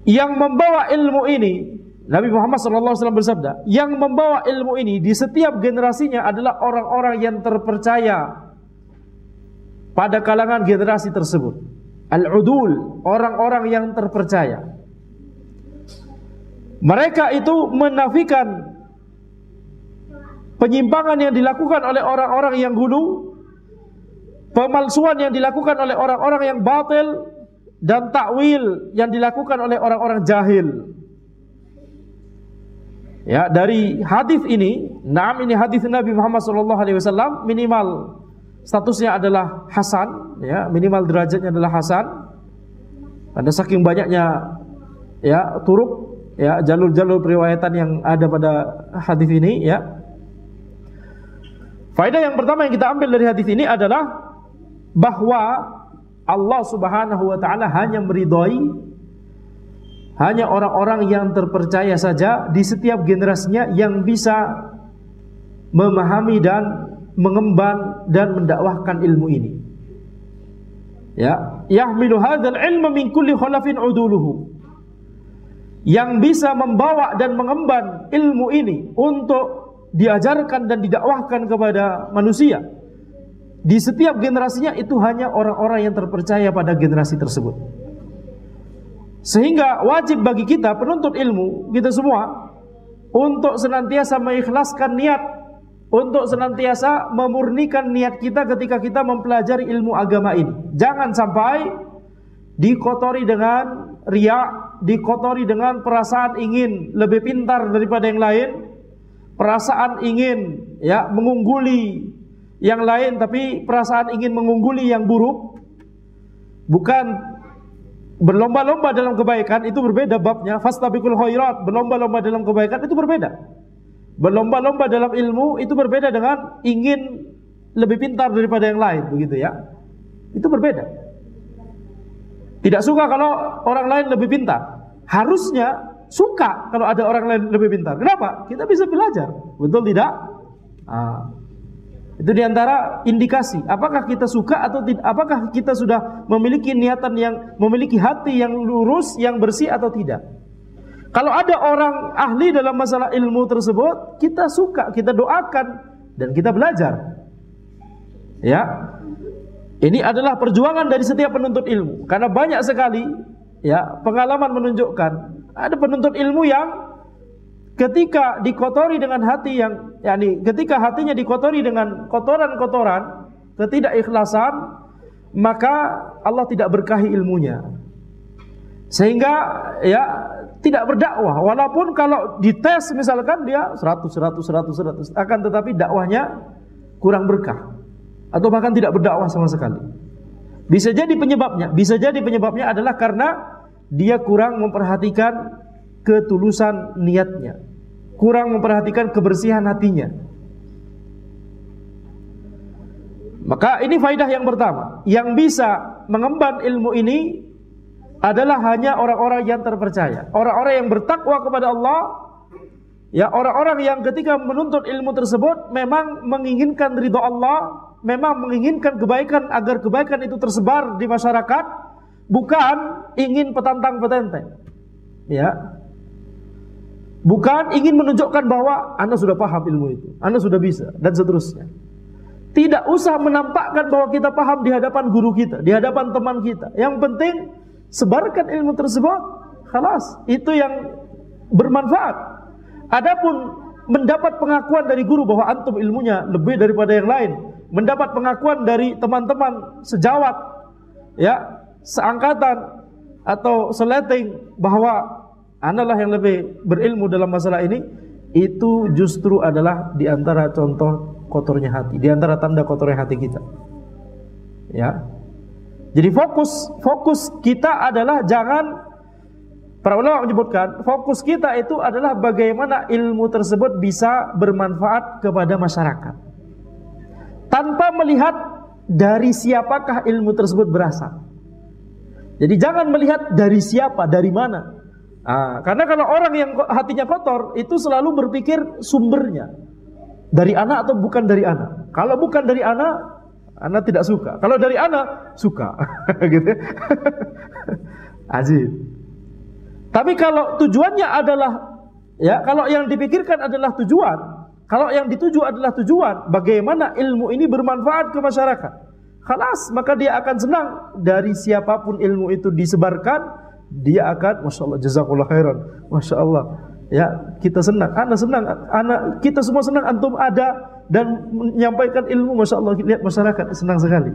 Yang membawa ilmu ini, Nabi Muhammad SAW bersabda, yang membawa ilmu ini di setiap generasinya adalah orang-orang yang terpercaya pada kalangan generasi tersebut. Al-udul, orang-orang yang terpercaya. Mereka itu menafikan penyimpangan yang dilakukan oleh orang-orang yang gulu, pemalsuan yang dilakukan oleh orang-orang yang batil, dan takwil yang dilakukan oleh orang-orang jahil. Ya, dari hadis ini, ini hadis Nabi Muhammad SAW, minimal statusnya adalah hasan, ya, minimal derajatnya adalah hasan. Ada saking banyaknya ya turuk, ya, jalur-jalur periwayatan yang ada pada hadis ini, ya. Faedah yang pertama yang kita ambil dari hadis ini adalah bahwa Allah Subhanahu wa ta'ala hanya meridhai hanya orang-orang yang terpercaya saja di setiap generasinya yang bisa memahami dan mengemban dan mendakwahkan ilmu ini. Ya, yahmilu hadzal ilma min kulli khulafin uduluhu. Yang bisa membawa dan mengemban ilmu ini untuk diajarkan dan didakwahkan kepada manusia di setiap generasinya itu hanya orang-orang yang terpercaya pada generasi tersebut. Sehingga wajib bagi kita penuntut ilmu, kita semua, untuk senantiasa mengikhlaskan niat, untuk senantiasa memurnikan niat kita ketika kita mempelajari ilmu agama ini. Jangan sampai dikotori dengan riya, dikotori dengan perasaan ingin lebih pintar daripada yang lain, perasaan ingin ya mengungguli yang lain, tapi perasaan ingin mengungguli yang buruk. Bukan berlomba-lomba dalam kebaikan, itu berbeda babnya. Fastabiqul khairat, berlomba-lomba dalam kebaikan itu berbeda. Berlomba-lomba dalam ilmu itu berbeda dengan ingin lebih pintar daripada yang lain, begitu ya. Itu berbeda. Tidak suka kalau orang lain lebih pintar. Harusnya suka kalau ada orang lain lebih pintar. Kenapa? Kita bisa belajar. Betul tidak? Itu diantara indikasi apakah kita suka atau tidak, apakah kita sudah memiliki niatan yang, memiliki hati yang lurus, yang bersih atau tidak. Kalau ada orang ahli dalam masalah ilmu tersebut, kita suka, kita doakan dan kita belajar. Ya, ini adalah perjuangan dari setiap penuntut ilmu. Karena banyak sekali ya pengalaman menunjukkan Ada penuntut ilmu yang ketika dikotori dengan hati yang, ketika hatinya dikotori dengan kotoran-kotoran ketidakikhlasan, maka Allah tidak berkahi ilmunya. Sehingga ya tidak berdakwah, walaupun kalau dites misalkan dia 100, akan tetapi dakwahnya kurang berkah atau bahkan tidak berdakwah sama sekali. Bisa jadi penyebabnya adalah karena dia kurang memperhatikan ketulusan niatnya, kurang memperhatikan kebersihan hatinya. Maka ini faidah yang pertama, yang bisa mengemban ilmu ini adalah hanya orang-orang yang terpercaya, orang-orang yang bertakwa kepada Allah, ya, orang-orang yang ketika menuntut ilmu tersebut memang menginginkan ridha Allah, memang menginginkan kebaikan agar kebaikan itu tersebar di masyarakat, bukan ingin petantang-petenteng, ya, bukan ingin menunjukkan bahwa Anda sudah paham ilmu itu, Anda sudah bisa, dan seterusnya. Tidak usah menampakkan bahwa kita paham di hadapan guru kita, di hadapan teman kita. Yang penting sebarkan ilmu tersebut, khalas, itu yang bermanfaat. Adapun mendapat pengakuan dari guru bahwa antum ilmunya lebih daripada yang lain, mendapat pengakuan dari teman-teman sejawat, ya, seangkatan atau seleting bahwa Anda lah yang lebih berilmu dalam masalah ini, itu justru adalah di antara contoh kotornya hati, di antara tanda kotornya hati kita. Ya. Jadi fokus kita adalah jangan, para ulama menyebutkan, fokus kita itu adalah bagaimana ilmu tersebut bisa bermanfaat kepada masyarakat. Tanpa melihat dari siapakah ilmu tersebut berasal. Jadi jangan melihat dari siapa, dari mana. Karena kalau orang yang hatinya kotor itu selalu berpikir sumbernya. Dari anak atau bukan dari anak. Kalau bukan dari anak tidak suka. Kalau dari anak suka. Gitu. Ajib. Tapi kalau tujuannya adalah, ya, kalau yang dipikirkan adalah tujuan, kalau yang dituju adalah tujuan, bagaimana ilmu ini bermanfaat ke masyarakat, khalas, maka dia akan senang. Dari siapapun ilmu itu disebarkan, dia akan, Masya Allah, jazakallah khairan, Masya Allah, ya, kita senang, kita semua senang antum ada dan menyampaikan ilmu, Masya Allah, lihat masyarakat senang sekali.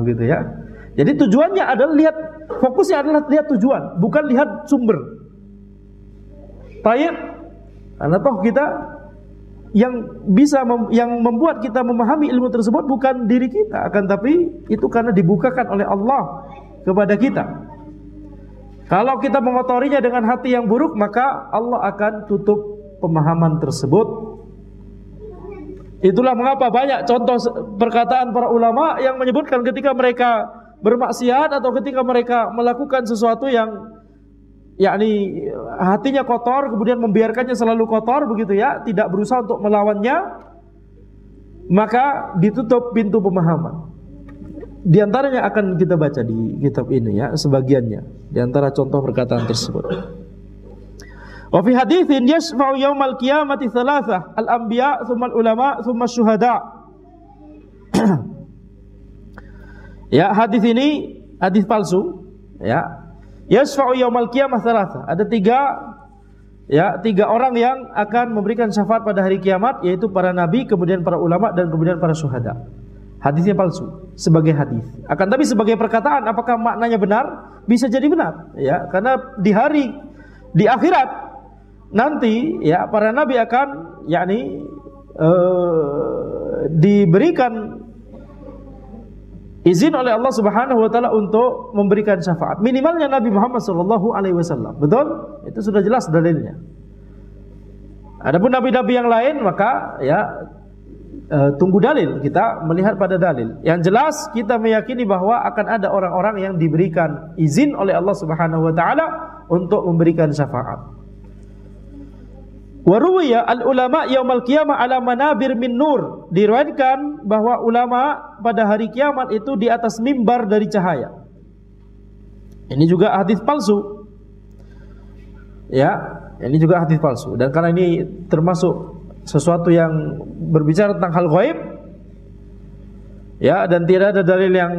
Begitu ya. Jadi tujuannya adalah fokusnya adalah lihat tujuan, bukan lihat sumber. Baik, karena toh kita yang membuat kita memahami ilmu tersebut bukan diri kita, akan tapi itu karena dibukakan oleh Allah kepada kita. Kalau kita mengotorinya dengan hati yang buruk, maka Allah akan tutup pemahaman tersebut. Itulah mengapa banyak contoh perkataan para ulama yang menyebutkan ketika mereka bermaksiat atau ketika mereka melakukan sesuatu yang yakni hatinya kotor, kemudian membiarkannya selalu kotor, begitu ya, tidak berusaha untuk melawannya, maka ditutup pintu pemahaman. Di antaranya akan kita baca di kitab ini, ya, sebagiannya. Di antara contoh perkataan tersebut. Wa fi haditsin yashfa'u yaumal qiyamati thalathah, al-anbiya, tsumma al-ulama, tsumma asy-syuhada. Ya, hadis ini hadis palsu, ya. Yashfa'u yaumal qiyamah thalathah. Ada tiga orang yang akan memberikan syafaat pada hari kiamat, yaitu para nabi, kemudian para ulama, dan kemudian para syuhada. Hadisnya palsu sebagai hadis. Akan tapi sebagai perkataan, apakah maknanya benar? Bisa jadi benar, ya, karena di akhirat nanti, ya, para nabi akan diberikan izin oleh Allah Subhanahu wa taala untuk memberikan syafaat. Minimalnya Nabi Muhammad sallallahu alaihi wasallam. Betul? Itu sudah jelas dalilnya. Adapun nabi-nabi yang lain, maka ya tunggu dalil, kita melihat pada dalil. Yang jelas kita meyakini bahwa akan ada orang-orang yang diberikan izin oleh Allah Subhanahu wa taala untuk memberikan syafaat. Wa ruwiya al-ulama yaumal qiyamah ala manabir min nur. Diriwayatkan bahwa ulama pada hari kiamat itu di atas mimbar dari cahaya. Ini juga hadis palsu. Ya, ini juga hadis palsu. Dan karena ini termasuk sesuatu yang berbicara tentang hal gaib, ya, dan tidak ada dalil yang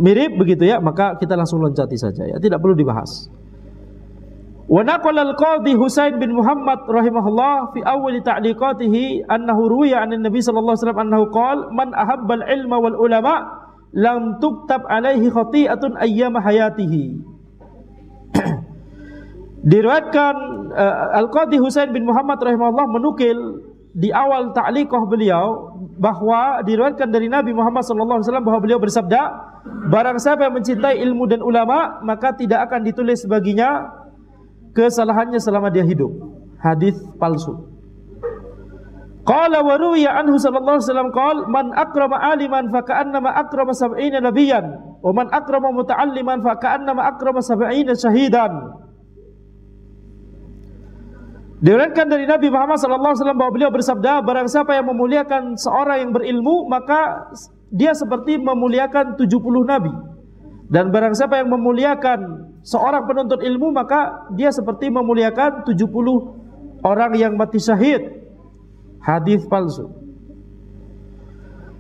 mirip begitu, ya, maka kita langsung loncati saja, ya, tidak perlu dibahas. Wa naqala al-Qadhi Husain bin Muhammad rahimahullah fi awal ta'liqatihi annahu ruwiya 'an Nabi sallallahu alaihi wasallam annahu qala man ahabba al-ilma wal ulama lam tuktab alaihi khati'atun ayyama hayatihi. Diriwayatkan Al-Qadhi Husain bin Muhammad rahimahullah menukil di awal ta'liqah beliau bahwa diriwayatkan dari Nabi Muhammad sallallahu alaihi wasallam bahwa beliau bersabda, barang siapa yang mencintai ilmu dan ulama maka tidak akan ditulis baginya kesalahannya selama dia hidup. Hadis palsu. Qala wa ruwiya anhu sallallahu alaihi wasallam qala man akrama aliman fa ka'annama akrama 70 nabiyyan wa man akrama muta'alliman fa ka'annama akrama 70 syahidan. Diriwayatkan dari Nabi Muhammad sallallahu alaihi wasallam bahwa beliau bersabda, barang siapa yang memuliakan seorang yang berilmu maka dia seperti memuliakan 70 nabi. Dan barang siapa yang memuliakan seorang penuntut ilmu maka dia seperti memuliakan 70 orang yang mati syahid. Hadis palsu.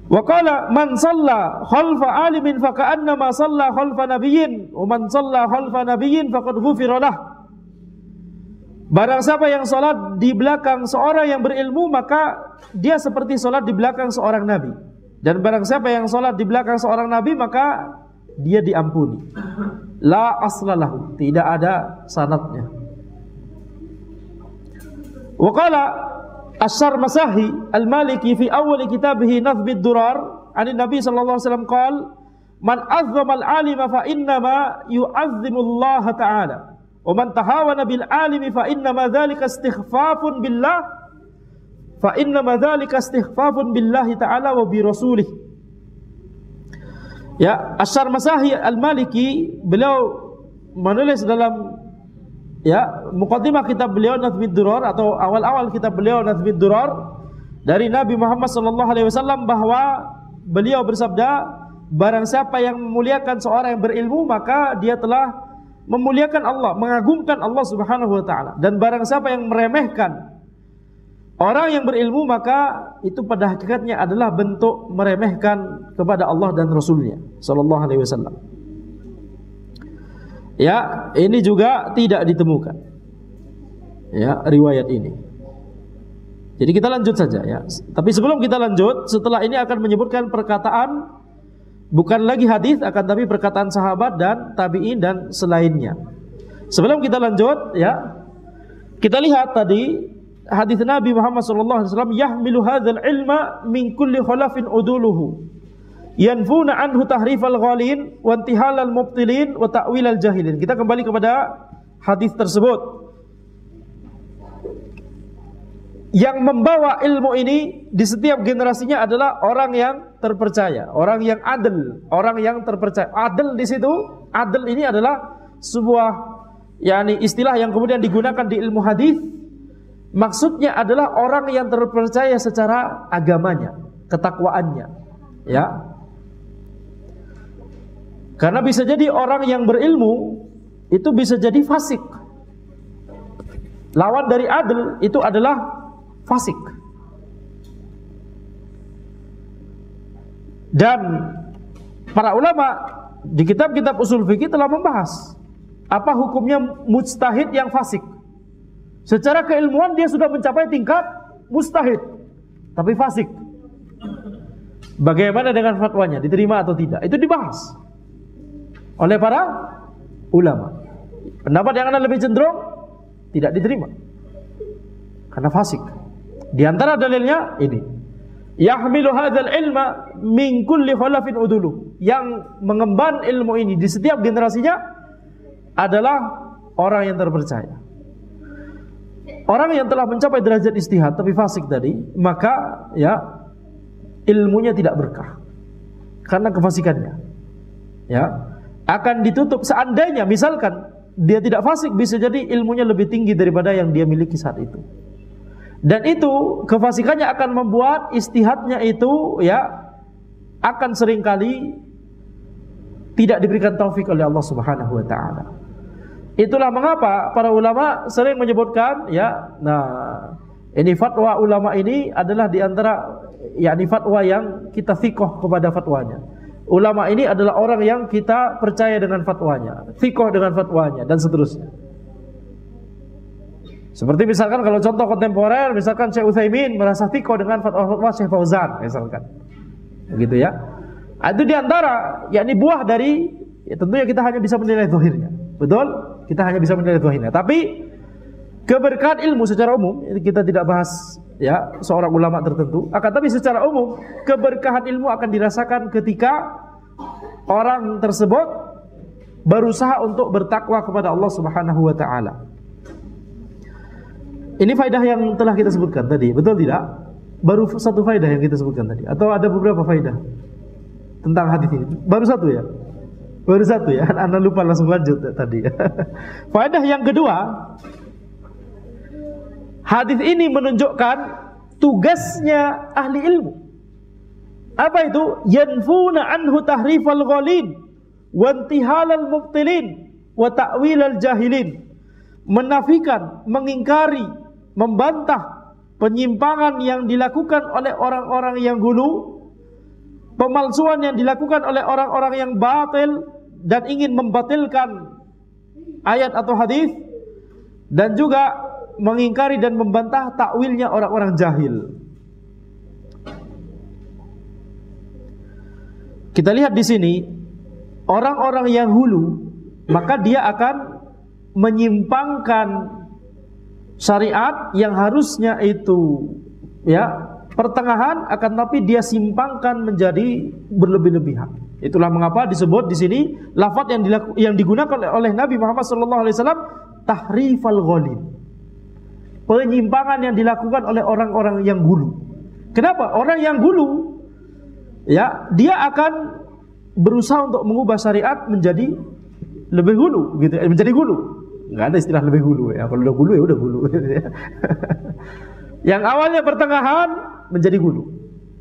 Wa qala man shalla khalfa alimin fa ka'annama shalla khalfa nabiyyin wa man shalla khalfa nabiyyin faqad ghufira lah. Barang siapa yang salat di belakang seorang yang berilmu maka dia seperti salat di belakang seorang nabi. Dan barang siapa yang salat di belakang seorang nabi maka dia diampuni. La aslalahu, tidak ada sanadnya. Wa qala Asy-Syarmasahi Al-Maliki fi awal kitabih Nazmid Durar 'an Nabi sallallahu alaihi wasallam qala man azzama al-'alima fa innama yu'azzimu Allah ta'ala wa man tahawana bil 'alimi fa innama dzalika istighfafun billah fa innama dzalika istighfafun billahi ta'ala wa bi rasulih. Ya, Asy-Syarmasahi Al-Maliki beliau menulis dalam muqaddimah kitab beliau Nazmid Durar atau awal-awal kitab beliau Nazmid Durar dari Nabi Muhammad sallallahu alaihi wasallam bahwa beliau bersabda, barang siapa yang memuliakan seorang yang berilmu maka dia telah memuliakan Allah, mengagungkan Allah Subhanahu wa taala. Dan barang siapa yang meremehkan orang yang berilmu maka itu pada hakikatnya adalah bentuk meremehkan kepada Allah dan Rasulnya sallallahu alaihi wasallam. Ya, ini juga tidak ditemukan. Ya, riwayat ini. Jadi kita lanjut saja ya. Tapi sebelum kita lanjut, setelah ini akan menyebutkan perkataan bukan lagi hadis akan tapi perkataan sahabat dan tabi'in dan selainnya. Sebelum kita lanjut ya, kita lihat tadi hadis Nabi Muhammad sallallahu alaihi wasallam, yahmilu hadzal ilma min kulli khalafin uduluhu yanfuna anhu tahrifal ghalin wa intihalal mubtilin wa ta'wilal jahilin. Kita kembali kepada hadis tersebut. Yang membawa ilmu ini di setiap generasinya adalah orang yang terpercaya, orang yang adil, orang yang terpercaya. Adil di situ, adil ini adalah sebuah istilah yang kemudian digunakan di ilmu hadis. Maksudnya adalah orang yang terpercaya secara agamanya, ketakwaannya, ya. Karena bisa jadi orang yang berilmu itu bisa jadi fasik. Lawan dari adil itu adalah fasik. Dan para ulama di kitab-kitab usul fikih telah membahas apa hukumnya mujtahid yang fasik. Secara keilmuan dia sudah mencapai tingkat mujtahid, tapi fasik. Bagaimana dengan fatwanya, diterima atau tidak? Itu dibahas oleh para ulama. Pendapat yang lebih cenderung tidak diterima karena fasik. Di antara dalilnya ini, yahmilu hadzal ilma min kulli khalafin udulu. Yang mengemban ilmu ini di setiap generasinya adalah orang yang terpercaya. Orang yang telah mencapai derajat ijtihad tapi fasik tadi, maka ya ilmunya tidak berkah karena kefasikannya. Ya, akan ditutup. Seandainya misalkan dia tidak fasik, bisa jadi ilmunya lebih tinggi daripada yang dia miliki saat itu. Dan itu kefasikannya akan membuat ijtihadnya itu ya akan seringkali tidak diberikan taufik oleh Allah Subhanahu wa taala. Itulah mengapa para ulama sering menyebutkan ya, ini fatwa ulama ini adalah di antara fatwa yang kita thiqah kepada fatwanya. Ulama ini adalah orang yang kita percaya dengan fatwanya, thiqah dengan fatwanya dan seterusnya. Seperti misalkan kalau contoh kontemporer, misalkan Syekh Utsaimin merasa thiqah dengan fatwa Syekh Fauzan misalkan. Begitu ya. Itu diantara yakni buah dari ya tentunya kita hanya bisa menilai zahirnya. Betul? Kita hanya bisa menilai zahirnya. Tapi keberkahan ilmu secara umum, kita tidak bahas ya seorang ulama tertentu, akan tapi secara umum keberkahan ilmu akan dirasakan ketika orang tersebut berusaha untuk bertakwa kepada Allah Subhanahu wa taala. Ini faedah yang telah kita sebutkan tadi, betul tidak? Baru satu faedah yang kita sebutkan tadi, atau ada beberapa faedah tentang hadis ini? Baru satu ya? Baru satu ya? Anda lupa langsung lanjut tadi. Faedah yang kedua, hadis ini menunjukkan tugasnya ahli ilmu. Apa itu? Yanfuna anhu tahrifal ghalin wa intihalal mubtilin wa ta'wilal jahilin. Menafikan, mengingkari, membantah penyimpangan yang dilakukan oleh orang-orang yang hulu, pemalsuan yang dilakukan oleh orang-orang yang batil dan ingin membatilkan ayat atau hadis, dan juga mengingkari dan membantah takwilnya orang-orang jahil. Kita lihat di sini orang-orang yang hulu, maka dia akan menyimpangkan syariat yang harusnya itu ya pertengahan, akan tapi dia simpangkan menjadi berlebih-lebihan. Itulah mengapa disebut di sini lafaz yang digunakan oleh Nabi Muhammad SAW tahrifal ghalin. Penyimpangan yang dilakukan oleh orang-orang yang hulu. Kenapa? Orang yang hulu ya dia akan berusaha untuk mengubah syariat menjadi lebih hulu gitu, menjadi hulu. Enggak ada istilah lebih hulu ya. Kalau udah hulu ya udah hulu. Yang awalnya pertengahan menjadi hulu.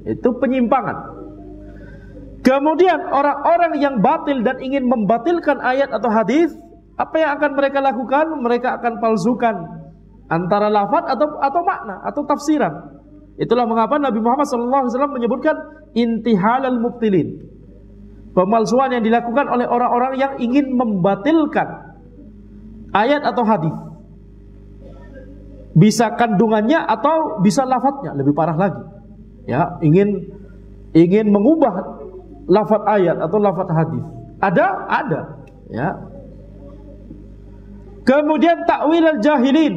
Itu penyimpangan. Kemudian orang-orang yang batil dan ingin membatilkan ayat atau hadis, apa yang akan mereka lakukan? Mereka akan palsukan antara lafaz atau makna atau tafsiran. Itulah mengapa Nabi Muhammad SAW menyebutkan intihalal mubtilin. Pemalsuan yang dilakukan oleh orang-orang yang ingin membatilkan ayat atau hadis, bisa kandungannya atau bisa lafadznya, lebih parah lagi. Ya, ingin mengubah lafadz ayat atau lafadz hadis. Ada, ya. Kemudian takwil al-jahilin.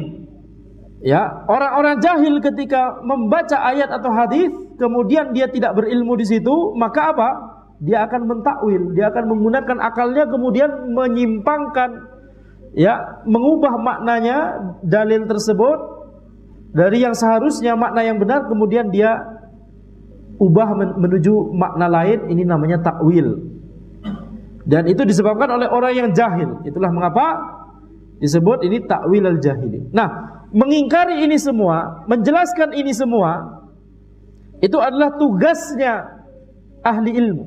Ya, orang-orang jahil ketika membaca ayat atau hadis, kemudian dia tidak berilmu di situ, maka apa? Dia akan mentakwil, dia akan menggunakan akalnya kemudian menyimpangkan, ya, mengubah maknanya dalil tersebut dari yang seharusnya makna yang benar, kemudian dia ubah menuju makna lain. Ini namanya takwil. Dan itu disebabkan oleh orang yang jahil. Itulah mengapa disebut ini takwil al-jahili. Nah, mengingkari ini semua, menjelaskan ini semua, itu adalah tugasnya ahli ilmu.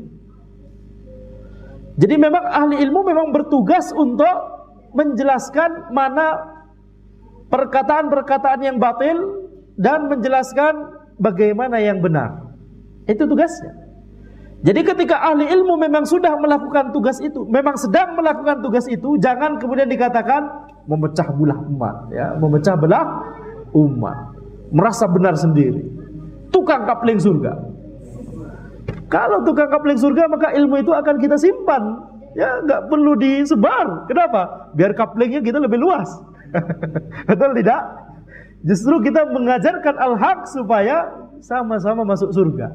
Jadi memang ahli ilmu memang bertugas untuk menjelaskan mana perkataan-perkataan yang batil dan menjelaskan bagaimana yang benar. Itu tugasnya. Jadi ketika ahli ilmu memang sudah melakukan tugas itu, memang sedang melakukan tugas itu, jangan kemudian dikatakan memecah belah umat, ya, memecah belah umat, merasa benar sendiri, tukang kapling surga. Kalau tukang kapling surga, maka ilmu itu akan kita simpan, ya, nggak perlu disebar. Kenapa? Biar kaplingnya kita lebih luas. Betul tidak? Justru kita mengajarkan al-haq supaya sama-sama masuk surga.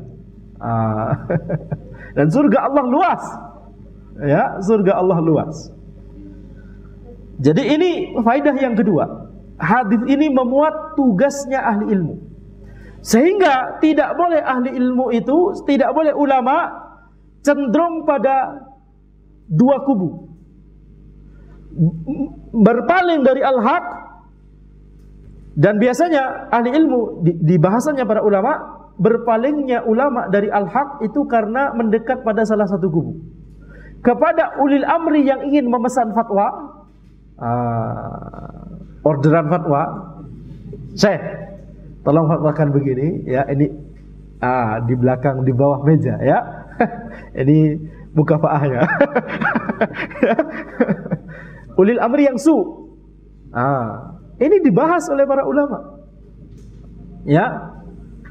Dan surga Allah luas, ya, surga Allah luas. Jadi ini faidah yang kedua. Hadis ini memuat tugasnya ahli ilmu, sehingga tidak boleh ahli ilmu itu, tidak boleh ulama cenderung pada dua kubu, berpaling dari al-haq. Dan biasanya ahli ilmu di bahasanya para ulama, berpalingnya ulama dari al-haq itu karena mendekat pada salah satu kubu, kepada ulil amri yang ingin memesan fatwa, orderan fatwa. Syekh, tolong fatwakan begini, ya, ini di belakang, di bawah meja, ya. Ini mukafaahnya. Ulil amri yang su. Ini dibahas oleh para ulama. Ya.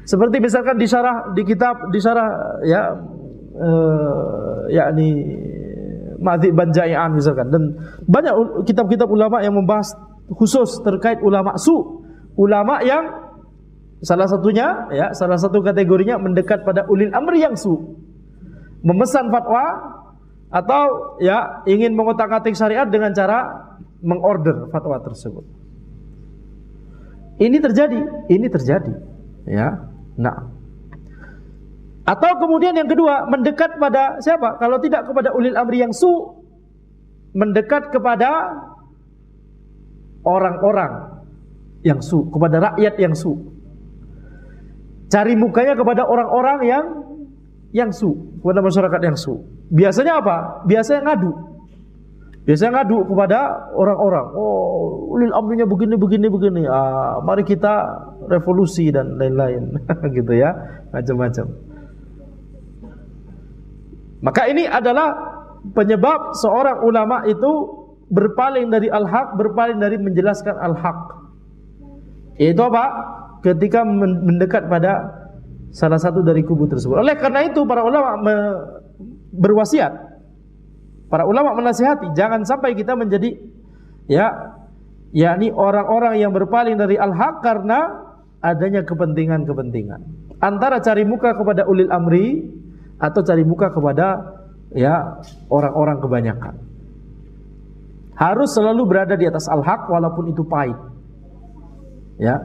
Seperti misalkan di kitab ya yakni Ma'dhi Banjai'an misalkan, dan banyak kitab-kitab ulama yang membahas khusus terkait ulama ulama yang salah satu kategorinya mendekat pada ulil amri yang memesan fatwa atau ya ingin mengotak-atik syariat dengan cara mengorder fatwa tersebut. Ini terjadi ya. Nah, atau kemudian yang kedua, mendekat pada siapa? Kalau tidak kepada ulil amri yang mendekat kepada orang-orang yang kepada rakyat yang cari mukanya kepada orang-orang yang kepada masyarakat yang Biasanya apa? Biasanya ngadu kepada orang-orang. Oh, ulil amrinya begini. Mari kita revolusi dan lain-lain gitu ya, macam-macam. Maka ini adalah penyebab seorang ulama itu berpaling dari al-haq, berpaling dari menjelaskan al-haq. Itu apa? Ketika mendekat pada salah satu dari kubu tersebut. Oleh karena itu para ulama berwasiat, para ulama menasihati, jangan sampai kita menjadi yakni orang-orang yang berpaling dari al-haq karena adanya kepentingan-kepentingan. Antara cari muka kepada ulil amri atau cari muka kepada orang-orang kebanyakan. Harus selalu berada di atas al-haq walaupun itu pahit. Ya.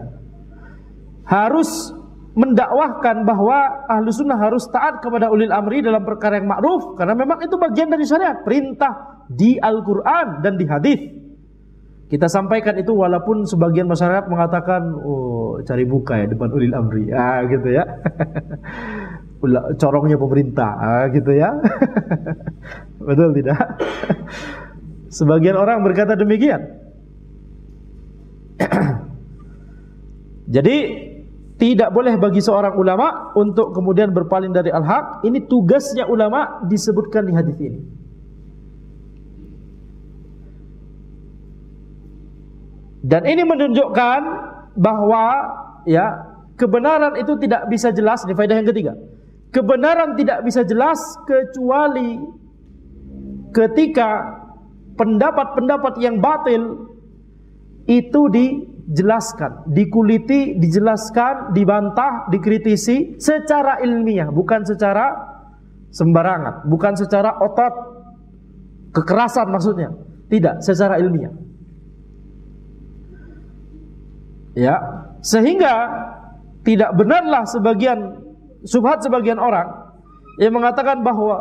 Harus mendakwahkan bahwa ahlu sunnah harus taat kepada ulil amri dalam perkara yang ma'ruf, karena memang itu bagian dari syariat, perintah di Al-Quran dan di hadis. Kita sampaikan itu walaupun sebagian masyarakat mengatakan, oh cari muka ya depan ulil amri, gitu ya. Corongnya pemerintah, gitu ya. Betul tidak? Sebagian orang berkata demikian. Jadi tidak boleh bagi seorang ulama untuk kemudian berpaling dari al-haq. Ini tugasnya ulama disebutkan di hadis ini. Dan ini menunjukkan bahwa kebenaran itu tidak bisa jelas. Ini faedah yang ketiga. Kebenaran tidak bisa jelas kecuali ketika pendapat-pendapat yang batil itu dijelaskan, dikuliti, dijelaskan, dibantah, dikritisi secara ilmiah, bukan secara sembarangan, bukan secara otot, kekerasan maksudnya. Tidak, secara ilmiah. Ya, sehingga tidak benarlah subhat sebagian orang yang mengatakan bahwa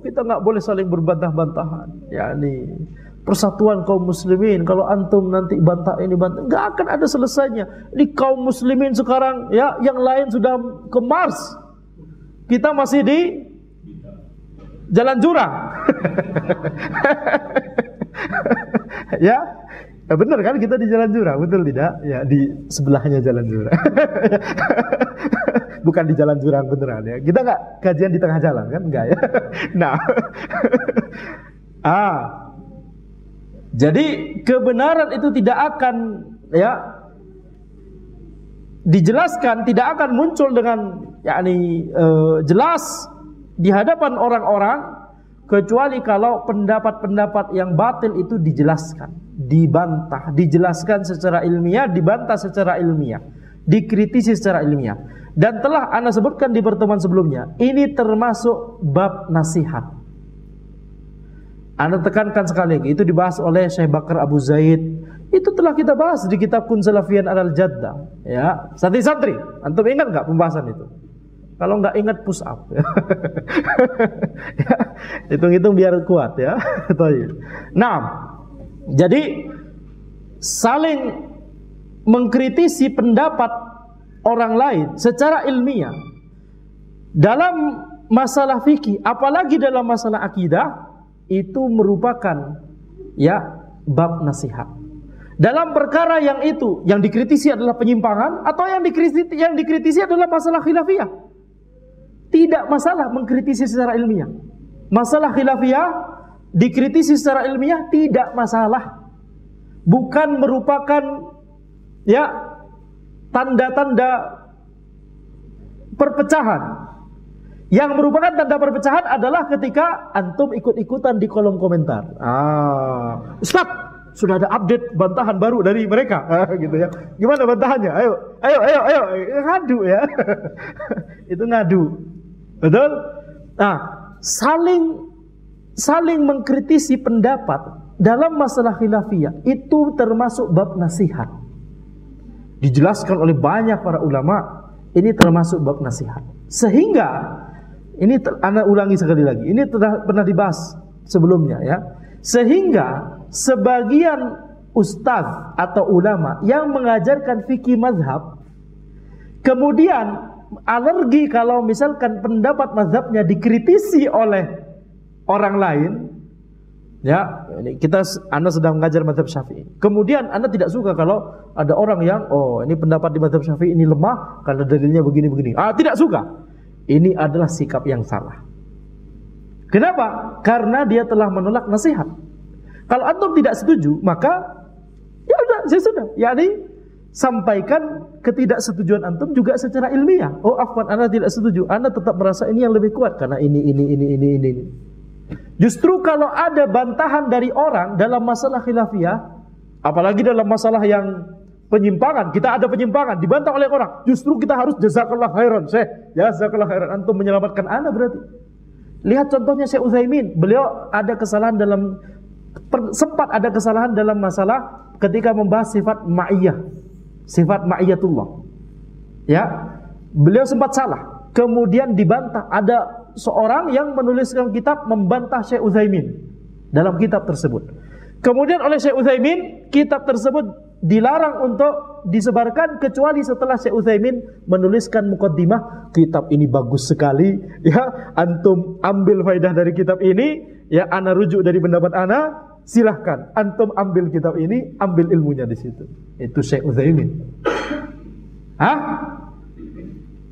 kita nggak boleh saling berbantah-bantahan. Yakni persatuan kaum muslimin, kalau antum nanti bantah ini bantah, nggak akan ada selesainya. Ini kaum muslimin sekarang yang lain sudah ke Mars, kita masih di jalan jurang. Ya benar kan, kita di jalan jurang, betul tidak? Ya di sebelahnya jalan jurang. Bukan di jalan jurang beneran ya. Kita nggak kajian di tengah jalan kan, enggak ya. Nah, jadi kebenaran itu tidak akan dijelaskan, tidak akan muncul dengan jelas di hadapan orang-orang kecuali kalau pendapat-pendapat yang batil itu dijelaskan, dibantah, dijelaskan secara ilmiah, dibantah secara ilmiah, dikritisi secara ilmiah. Dan telah Anda sebutkan di pertemuan sebelumnya, ini termasuk bab nasihat. Anda tekankan sekali lagi, itu dibahas oleh Syekh Bakar Abu Zaid. Itu telah kita bahas di kitab Kun Salafiyan Al-Jaddah. Ya, santri-santri, antum ingat nggak pembahasan itu? Kalau nggak ingat push up. Ya. Hitung-hitung biar kuat ya. Nah, jadi saling mengkritisi pendapat orang lain secara ilmiah dalam masalah fikih, apalagi dalam masalah akidah, itu merupakan bab nasihat. Dalam perkara yang itu yang dikritisi adalah penyimpangan, atau yang dikritisi adalah masalah khilafiyah, tidak masalah mengkritisi secara ilmiah. Masalah khilafiyah dikritisi secara ilmiah tidak masalah, bukan merupakan ya tanda-tanda perpecahan. Yang merupakan tanda perpecahan adalah ketika antum ikut-ikutan di kolom komentar. Ustaz, sudah ada update bantahan baru dari mereka, gitu ya. Gimana bantahannya? Ayo, ngadu ya. Itu ngadu, betul? Nah, saling mengkritisi pendapat dalam masalah khilafiyah itu termasuk bab nasihat. Dijelaskan oleh banyak para ulama, ini termasuk bab nasihat. Sehingga ini Anda ulangi sekali lagi. Ini pernah dibahas sebelumnya ya. Sehingga sebagian ustaz atau ulama yang mengajarkan fikih mazhab kemudian alergi kalau misalkan pendapat mazhabnya dikritisi oleh orang lain. Ya, ini Anda sedang mengajar mazhab Syafi'i. Kemudian Anda tidak suka kalau ada orang yang ini pendapat di mazhab Syafi'i ini lemah karena dalilnya begini-begini. Tidak suka. Ini adalah sikap yang salah. Kenapa? Karena dia telah menolak nasihat. Kalau antum tidak setuju, maka ya udah, sudah. Yani sampaikan ketidaksetujuan antum juga secara ilmiah. Afwan, Anda tidak setuju. Anda tetap merasa ini yang lebih kuat karena ini. Justru kalau ada bantahan dari orang dalam masalah khilafiyah, apalagi dalam masalah yang penyimpangan, kita ada penyimpangan, dibantah oleh orang, justru kita harus jazakallah khairan, Syekh, jazakallah khairan, antum menyelamatkan Anda berarti. Lihat contohnya Syekh Utsaimin, beliau ada kesalahan sempat ada kesalahan dalam masalah ketika membahas sifat ma'iyah, sifat ma'iyatullah. Ya, beliau sempat salah, kemudian dibantah. Ada seorang yang menuliskan kitab membantah Syekh Utsaimin dalam kitab tersebut. Kemudian oleh Syekh Utsaimin, kitab tersebut dilarang untuk disebarkan kecuali setelah Syekh Utsaimin menuliskan muqaddimah, kitab ini bagus sekali ya, antum ambil faedah dari kitab ini ya, ana rujuk dari pendapat ana, silahkan antum ambil kitab ini, ambil ilmunya di situ. Itu Syekh Utsaimin.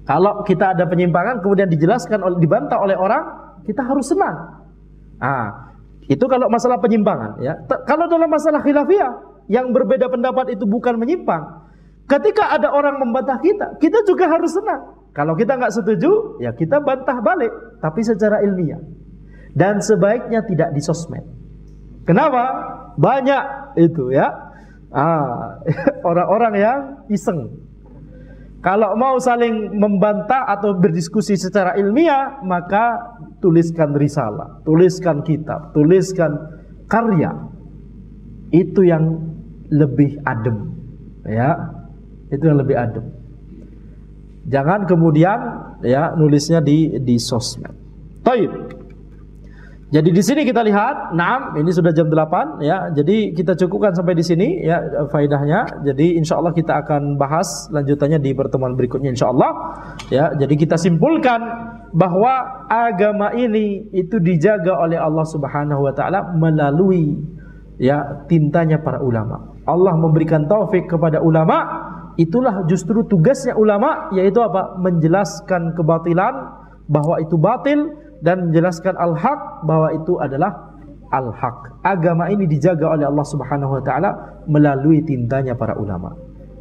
Kalau kita ada penyimpangan kemudian dijelaskan dibantah oleh orang, kita harus senang. Itu kalau masalah penyimpangan ya. Kalau dalam masalah khilafiyah yang berbeda pendapat itu bukan menyimpang. Ketika ada orang membantah kita juga harus senang. Kalau kita nggak setuju, ya kita bantah balik, tapi secara ilmiah. Dan sebaiknya tidak di sosmed. Kenapa? Banyak itu ya. Orang-orang yang iseng. Kalau mau saling membantah atau berdiskusi secara ilmiah, maka tuliskan risalah, tuliskan kitab, tuliskan karya. Itu yang lebih adem, ya, itu yang lebih adem. Jangan kemudian ya nulisnya di sosmed. Taib. Jadi di sini kita lihat, ini sudah jam 8 ya. Jadi kita cukupkan sampai di sini ya faedahnya. Jadi insyaallah kita akan bahas lanjutannya di pertemuan berikutnya insyaallah. Ya, jadi kita simpulkan bahwa agama ini itu dijaga oleh Allah Subhanahu wa taala melalui ya tintanya para ulama. Allah memberikan taufik kepada ulama, itulah justru tugasnya ulama, yaitu apa? Menjelaskan kebatilan bahwa itu batil dan menjelaskan al-haq bahwa itu adalah al-haq. Agama ini dijaga oleh Allah Subhanahu wa taala melalui tintanya para ulama.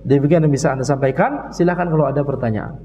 Demikian yang bisa Anda sampaikan. Silakan kalau ada pertanyaan.